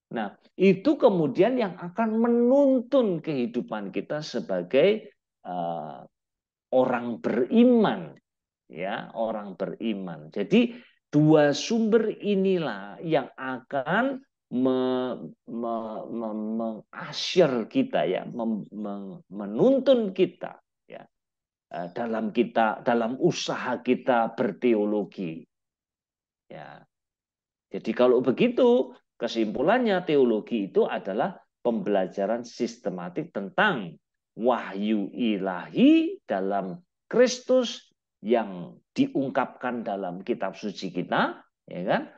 Nah, itu kemudian yang akan menuntun kehidupan kita sebagai orang beriman, ya, orang beriman. Jadi dua sumber inilah yang akan mengasyir kita ya, menuntun kita ya dalam usaha kita berteologi. Ya. Jadi kalau begitu kesimpulannya teologi itu adalah pembelajaran sistematik tentang wahyu ilahi dalam Kristus yang diungkapkan dalam kitab suci kita, ya kan?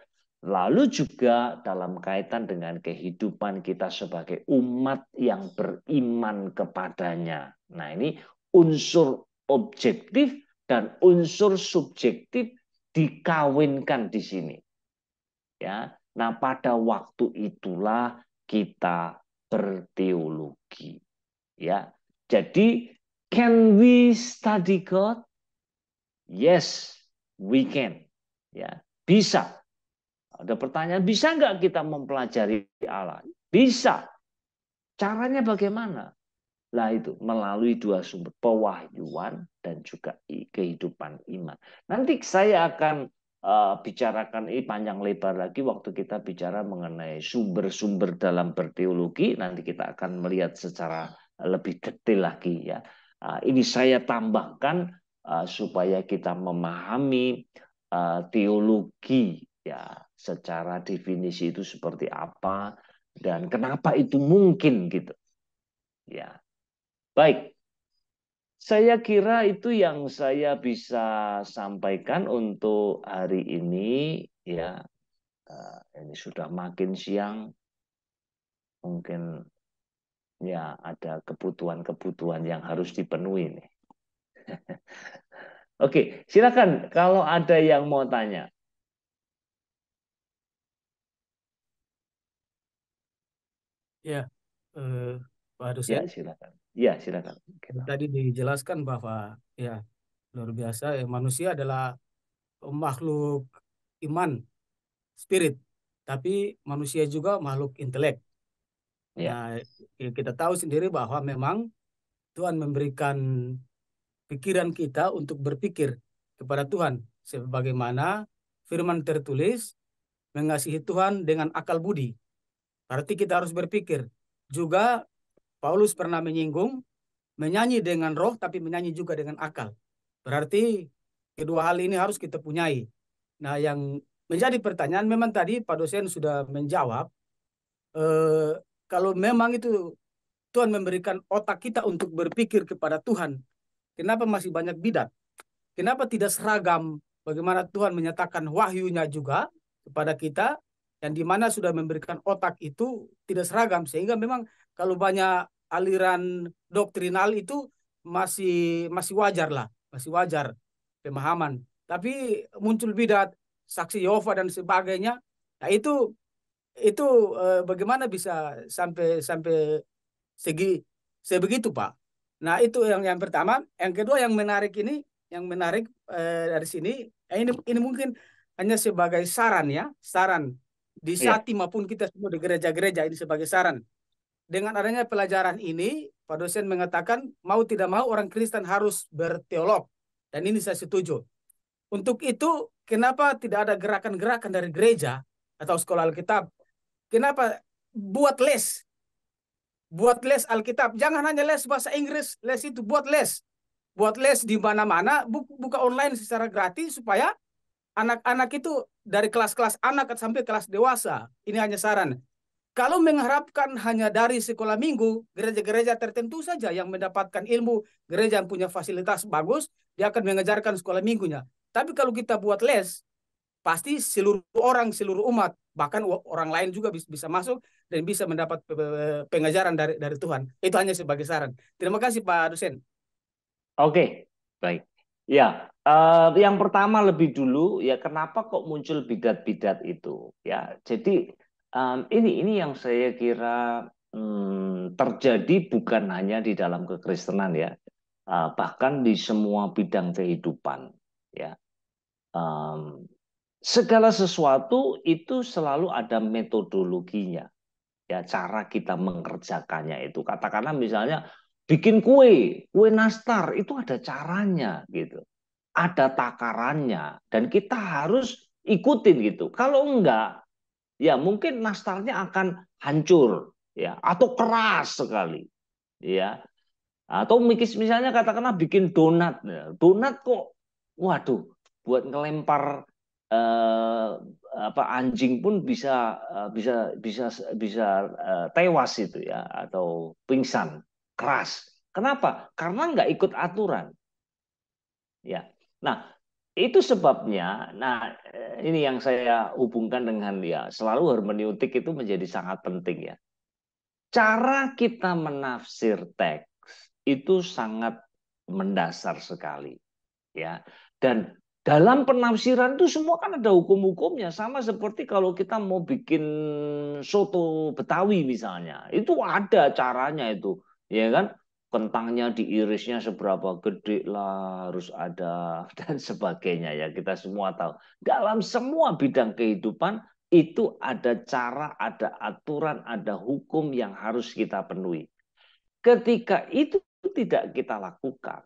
Lalu juga dalam kaitan dengan kehidupan kita sebagai umat yang beriman kepadanya. Nah, ini unsur objektif dan unsur subjektif dikawinkan di sini. Ya. Nah, pada waktu itulah kita berteologi. Ya. Jadi, can we study God? Yes, we can. Ya, bisa. Ada pertanyaan, bisa nggak kita mempelajari Allah? Bisa. Caranya bagaimana? Lah itu, melalui dua sumber, pewahyuan dan juga kehidupan iman. Nanti saya akan bicarakan ini panjang lebar lagi waktu kita bicara mengenai sumber-sumber dalam berteologi. Nanti kita akan melihat secara lebih detail lagi ya. Ini saya tambahkan supaya kita memahami teologi ya, secara definisi itu seperti apa dan kenapa itu mungkin gitu. Ya. Baik. Saya kira itu yang saya bisa sampaikan untuk hari ini ya. Ini sudah makin siang. Mungkin ya ada kebutuhan-kebutuhan yang harus dipenuhi nih. Oke, silakan kalau ada yang mau tanya. Ya, Pak Ya, dosen, silakan. Ya, silakan. tadi dijelaskan bahwa ya luar biasa ya, manusia adalah makhluk iman, spirit, tapi manusia juga makhluk intelek. Ya, Nah, kita tahu sendiri bahwa memang Tuhan memberikan pikiran kita untuk berpikir kepada Tuhan, sebagaimana firman tertulis, mengasihi Tuhan dengan akal budi. Berarti kita harus berpikir. Juga Paulus pernah menyinggung, menyanyi dengan roh, tapi menyanyi juga dengan akal. Berarti kedua hal ini harus kita punyai. Nah, yang menjadi pertanyaan, memang tadi Pak dosen sudah menjawab, eh, kalau memang itu Tuhan memberikan otak kita untuk berpikir kepada Tuhan, kenapa masih banyak bidat? Kenapa tidak seragam? Bagaimana Tuhan menyatakan wahyunya juga kepada kita, yang dimana sudah memberikan otak itu tidak seragam, sehingga memang kalau banyak aliran doktrinal itu masih masih wajar lah, masih wajar pemahaman. Tapi muncul bidat, saksi Yehova dan sebagainya. Nah itu bagaimana bisa sampai sampai segi sebegitu Pak. Nah itu yang pertama. Yang kedua yang menarik ini, yang menarik dari sini, ini mungkin hanya sebagai saran ya, saran di ya, Sati maupun kita semua di gereja-gereja, ini sebagai saran. Dengan adanya pelajaran ini, Pak dosen mengatakan mau tidak mau orang Kristen harus berteolog, dan ini saya setuju. Untuk itu, kenapa tidak ada gerakan-gerakan dari gereja atau sekolah Alkitab? Kenapa buat les? Buat les Alkitab. Jangan hanya les bahasa Inggris, les itu buat les. Buat les di mana-mana, buka online secara gratis supaya anak-anak itu dari kelas-kelas anak sampai kelas dewasa. Ini hanya saran. Kalau mengharapkan hanya dari sekolah minggu, gereja-gereja tertentu saja yang mendapatkan ilmu, gereja yang punya fasilitas bagus, dia akan mengejarkan sekolah minggunya. Tapi kalau kita buat les, pasti seluruh orang, seluruh umat, bahkan orang lain juga bisa masuk dan bisa mendapat pengajaran dari Tuhan. Itu hanya sebagai saran. Terima kasih Pak dosen. oke, baik. Ya, yang pertama lebih dulu ya kenapa kok muncul bidat-bidat itu? Ya, jadi ini yang saya kira terjadi bukan hanya di dalam kekristenan ya, bahkan di semua bidang kehidupan. Ya, Em, segala sesuatu itu selalu ada metodologinya. Ya, cara kita mengerjakannya itu. Katakanlah misalnya bikin kue, kue nastar itu ada caranya gitu. Ada takarannya dan kita harus ikutin gitu. Kalau enggak, ya mungkin nastarnya akan hancur ya atau keras sekali ya. Atau misalnya katakanlah bikin donat. Donat kok waduh buat ngelempar eh, apa anjing pun bisa bisa bisa tewas itu ya atau pingsan keras. Kenapa? Karena nggak ikut aturan. Ya. Nah, itu sebabnya, nah ini yang saya hubungkan dengan ya selalu hermeneutik itu menjadi sangat penting ya. Cara kita menafsir teks itu sangat mendasar sekali ya. Dan dalam penafsiran itu semua kan ada hukum-hukumnya, sama seperti kalau kita mau bikin soto Betawi misalnya. Itu ada caranya itu, ya kan? Kentangnya diirisnya seberapa gede lah, harus ada dan sebagainya ya. Kita semua tahu. Dalam semua bidang kehidupan itu ada cara, ada aturan, ada hukum yang harus kita penuhi. Ketika itu tidak kita lakukan,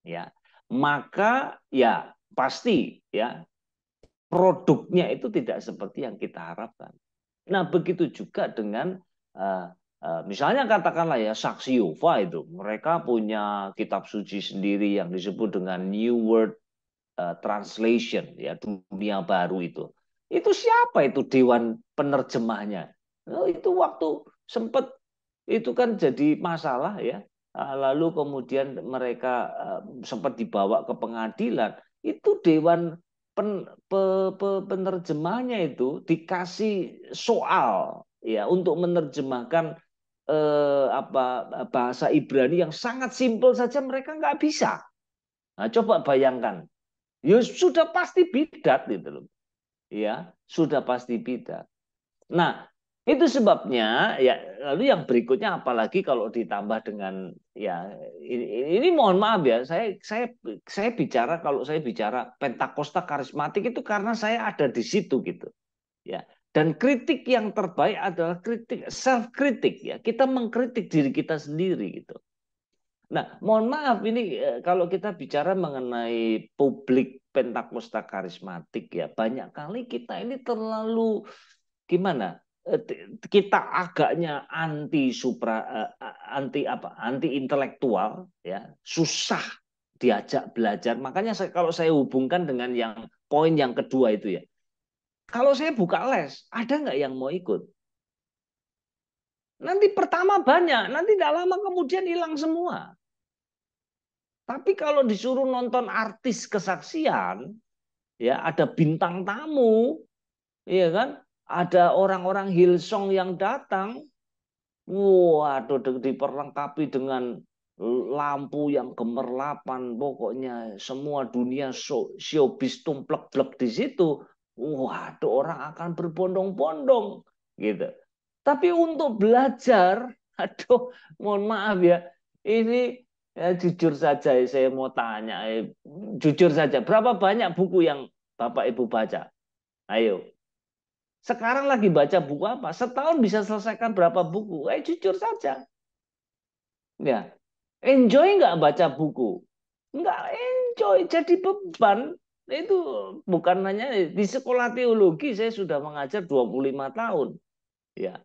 ya, maka ya pasti ya produknya itu tidak seperti yang kita harapkan. Nah, begitu juga dengan misalnya katakanlah ya saksi Yehova itu, mereka punya kitab suci sendiri yang disebut dengan New World Translation, ya dunia baru itu. Itu siapa itu dewan penerjemahnya? Oh, itu waktu sempat itu kan jadi masalah ya. Lalu kemudian mereka sempat dibawa ke pengadilan. Itu dewan penerjemahnya itu dikasih soal ya untuk menerjemahkan apa bahasa Ibrani yang sangat simpel saja mereka nggak bisa. Nah, coba bayangkan, ya sudah pasti bidat gitu loh, ya sudah pasti bidat. Nah, itu sebabnya ya lalu yang berikutnya apalagi kalau ditambah dengan ya ini mohon maaf ya saya bicara kalau saya bicara Pentakosta karismatik itu karena saya ada di situ gitu ya. Dan kritik yang terbaik adalah kritik self kritik ya. Kita mengkritik diri kita sendiri gitu. Nah, mohon maaf ini kalau kita bicara mengenai publik Pentakosta karismatik ya, banyak kali kita ini terlalu gimana? Kita agaknya anti intelektual ya, susah diajak belajar. Makanya kalau saya hubungkan dengan yang poin yang kedua itu ya. Kalau saya buka les, ada nggak yang mau ikut? Nanti pertama banyak, nanti tidak lama kemudian hilang semua. Tapi kalau disuruh nonton artis kesaksian, ya ada bintang tamu, ya kan? Ada orang-orang Hillsong yang datang, waduh diperlengkapi dengan lampu yang gemerlapan, pokoknya semua dunia showbiz tumplek-blek di situ. Waduh orang akan berbondong-bondong gitu. Tapi untuk belajar, aduh mohon maaf ya, ini ya, jujur saja saya mau tanya, jujur saja berapa banyak buku yang Bapak Ibu baca? Ayo. Sekarang lagi baca buku apa? Setahun bisa selesaikan berapa buku? Jujur saja. Ya, enjoy nggak baca buku? Nggak enjoy, jadi beban. Itu bukan hanya di sekolah teologi saya sudah mengajar 25 tahun. Ya,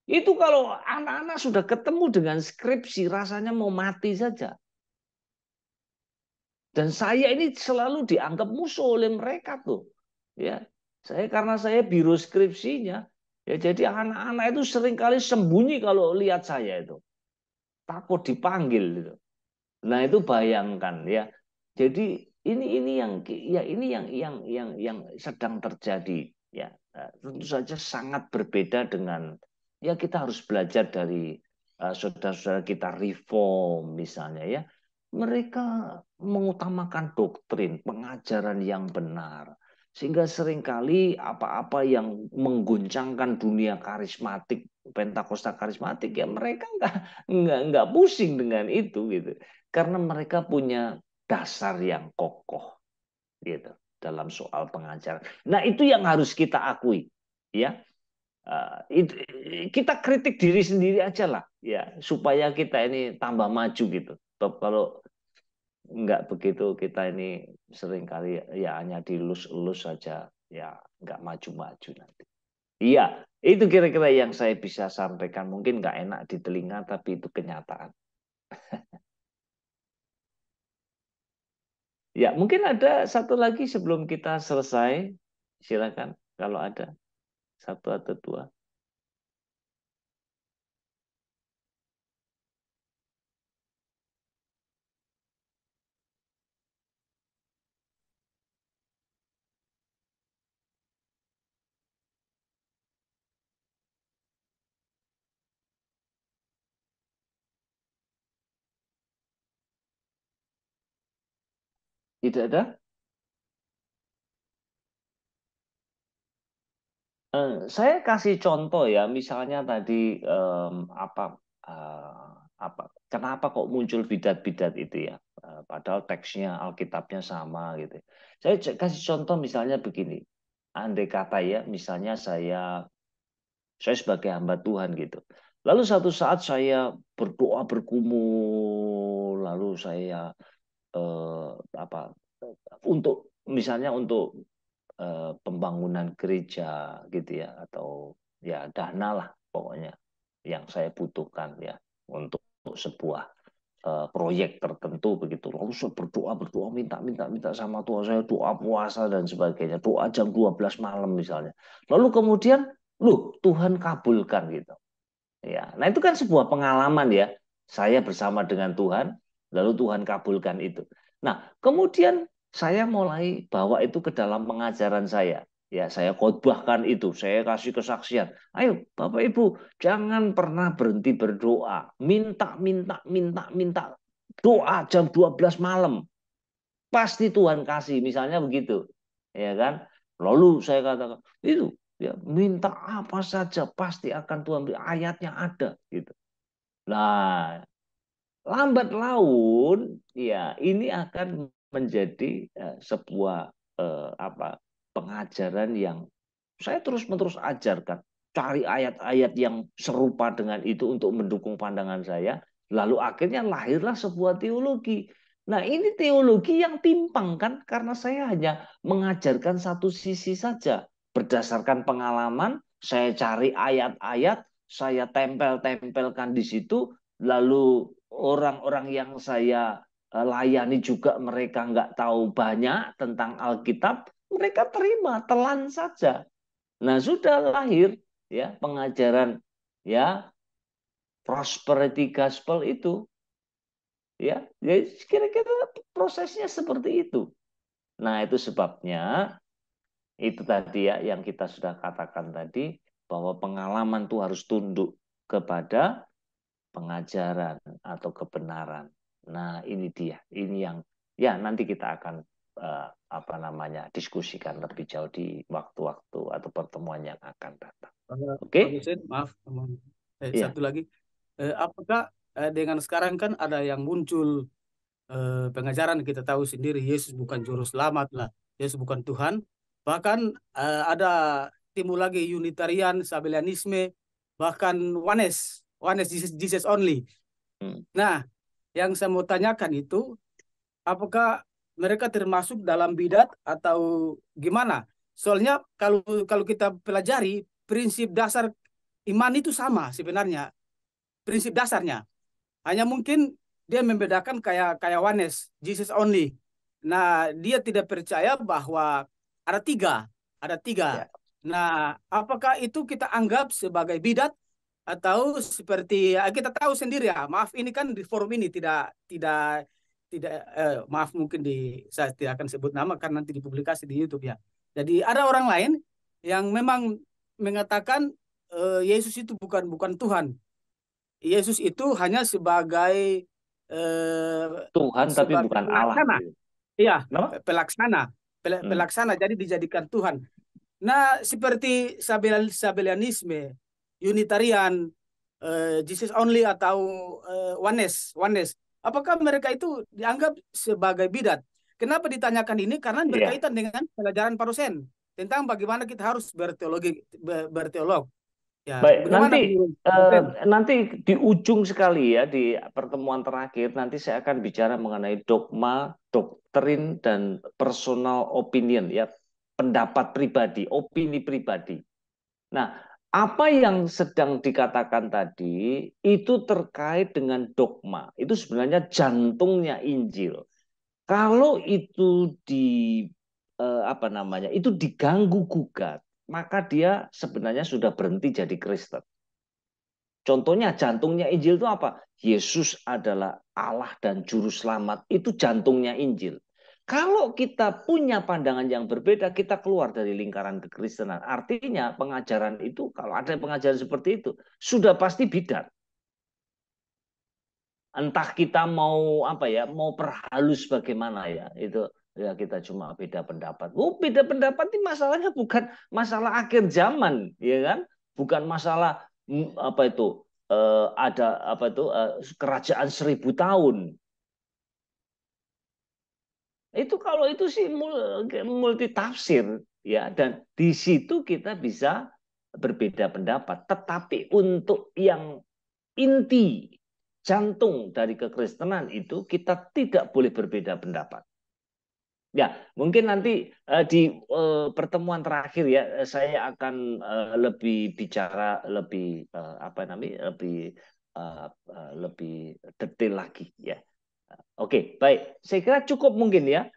itu kalau anak-anak sudah ketemu dengan skripsi rasanya mau mati saja. Dan saya ini selalu dianggap musuh oleh mereka tuh. Ya, karena saya biro skripsinya. Ya, jadi anak-anak itu seringkali sembunyi kalau lihat saya itu. Takut dipanggil gitu. Nah, itu bayangkan ya. Jadi ini yang ya ini yang sedang terjadi ya. Tentu saja sangat berbeda dengan ya kita harus belajar dari saudara-saudara kita reform misalnya ya. Mereka mengutamakan doktrin, pengajaran yang benar. Sehingga seringkali apa-apa yang mengguncangkan dunia karismatik, Pentakosta karismatik ya mereka nggak pusing dengan itu gitu. Karena mereka punya dasar yang kokoh gitu dalam soal pengajaran. Nah, itu yang harus kita akui ya. Kita kritik diri sendiri aja lah ya supaya kita ini tambah maju gitu. Kalau nggak begitu kita ini seringkali ya hanya dilus-elus saja ya nggak maju-maju nanti. Iya, itu kira-kira yang saya bisa sampaikan. Mungkin nggak enak di telinga, tapi itu kenyataan. Ya, mungkin ada satu lagi sebelum kita selesai. Silakan kalau ada satu atau dua. Tidak ada? Saya kasih contoh ya, misalnya tadi apa? Kenapa kok muncul bidat-bidat itu ya? Padahal teksnya Alkitabnya sama gitu. Saya kasih contoh misalnya begini. Andai kata ya, misalnya saya sebagai hamba Tuhan gitu. Lalu satu saat saya berdoa bergumul, lalu saya apa untuk misalnya untuk pembangunan gereja gitu ya, atau ya dana lah pokoknya yang saya butuhkan ya untuk sebuah proyek tertentu begitu. Lalu saya berdoa berdoa minta sama Tuhan, saya doa puasa dan sebagainya, doa jam 12 malam misalnya. Lalu kemudian Tuhan kabulkan gitu. Ya, nah itu kan sebuah pengalaman ya. Saya bersama dengan Tuhan, lalu Tuhan kabulkan itu. Nah, kemudian saya mulai bawa itu ke dalam pengajaran saya. Ya, saya khotbahkan itu, saya kasih kesaksian. Ayo, Bapak Ibu, jangan pernah berhenti berdoa. Minta. Doa jam 12 malam. Pasti Tuhan kasih, misalnya begitu. Ya kan? Lalu saya katakan, itu ya, minta apa saja pasti akan Tuhan beri, ayatnya ada gitu. Nah, lambat laun ya ini akan menjadi sebuah pengajaran yang saya terus-menerus ajarkan. Cari ayat-ayat yang serupa dengan itu untuk mendukung pandangan saya. Lalu akhirnya lahirlah sebuah teologi. Nah, ini teologi yang timpang kan? Karena saya hanya mengajarkan satu sisi saja. Berdasarkan pengalaman, saya cari ayat-ayat, saya tempel-tempelkan di situ. Lalu orang-orang yang saya layani juga mereka nggak tahu banyak tentang Alkitab, mereka terima, telan saja. Nah, sudah lahir ya pengajaran ya prosperity gospel itu ya. Jadi kira-kira prosesnya seperti itu. Nah, itu sebabnya itu tadi ya yang kita sudah katakan tadi bahwa pengalaman itu harus tunduk kepada pengajaran atau kebenaran. Nah, ini dia. Ini yang ya nanti kita akan diskusikan lebih jauh di waktu-waktu atau pertemuan yang akan datang. Pak Oke? Hussein, maaf. Iya. Satu lagi. Apakah dengan sekarang kan ada yang muncul pengajaran, kita tahu sendiri Yesus bukan juru selamat lah. Yesus bukan Tuhan. Bahkan ada timbul lagi Unitarian, Sabellianisme, bahkan Oneness Jesus only. Nah, yang saya mau tanyakan itu, apakah mereka termasuk dalam bidat atau gimana? Soalnya kalau kita pelajari prinsip dasar iman itu sama sebenarnya, prinsip dasarnya. Hanya mungkin dia membedakan kayak Oneness, Jesus only. Nah, dia tidak percaya bahwa ada tiga, ada tiga. Ya. Nah, apakah itu kita anggap sebagai bidat atau seperti kita tahu sendiri ya. Maaf, ini kan di forum ini tidak maaf, mungkin saya tidak akan sebut nama karena nanti dipublikasi di YouTube ya. Jadi ada orang lain yang memang mengatakan Yesus itu bukan Tuhan. Yesus itu hanya sebagai Tuhan tapi bukan Allah. pelaksana. Iya, Kenapa? pelaksana. Jadi dijadikan Tuhan. Nah, seperti Sabellianisme, Unitarian, Jesus only atau Oneness. Apakah mereka itu dianggap sebagai bidat? Kenapa ditanyakan ini? Karena Iya. berkaitan dengan pelajaran Parusen tentang bagaimana kita harus berteolog. Ya, Baik, bagaimana nanti di ujung sekali ya di pertemuan terakhir nanti saya akan bicara mengenai dogma, doktrin dan personal opinion ya, pendapat pribadi, opini pribadi. Nah, apa yang sedang dikatakan tadi itu terkait dengan dogma. Itu sebenarnya jantungnya Injil. Kalau itu itu diganggu gugat, maka dia sebenarnya sudah berhenti jadi Kristen. Contohnya jantungnya Injil itu apa? Yesus adalah Allah dan juru selamat. Itu jantungnya Injil. Kalau kita punya pandangan yang berbeda, kita keluar dari lingkaran kekristenan. Artinya pengajaran itu, kalau ada pengajaran seperti itu, sudah pasti bidat. Entah kita mau mau perhalus bagaimana ya, itu ya kita cuma beda pendapat. Oh, beda pendapat ini masalahnya bukan masalah akhir zaman, ya kan? Bukan masalah apa itu ada apa itu kerajaan 1000 tahun. Itu kalau itu sih multi tafsir, ya, dan di situ kita bisa berbeda pendapat. Tetapi untuk yang inti jantung dari kekristenan itu kita tidak boleh berbeda pendapat. Ya, mungkin nanti di pertemuan terakhir ya saya akan lebih bicara lebih apa namanya lebih detail lagi ya. Oke, baik. Saya kira cukup mungkin ya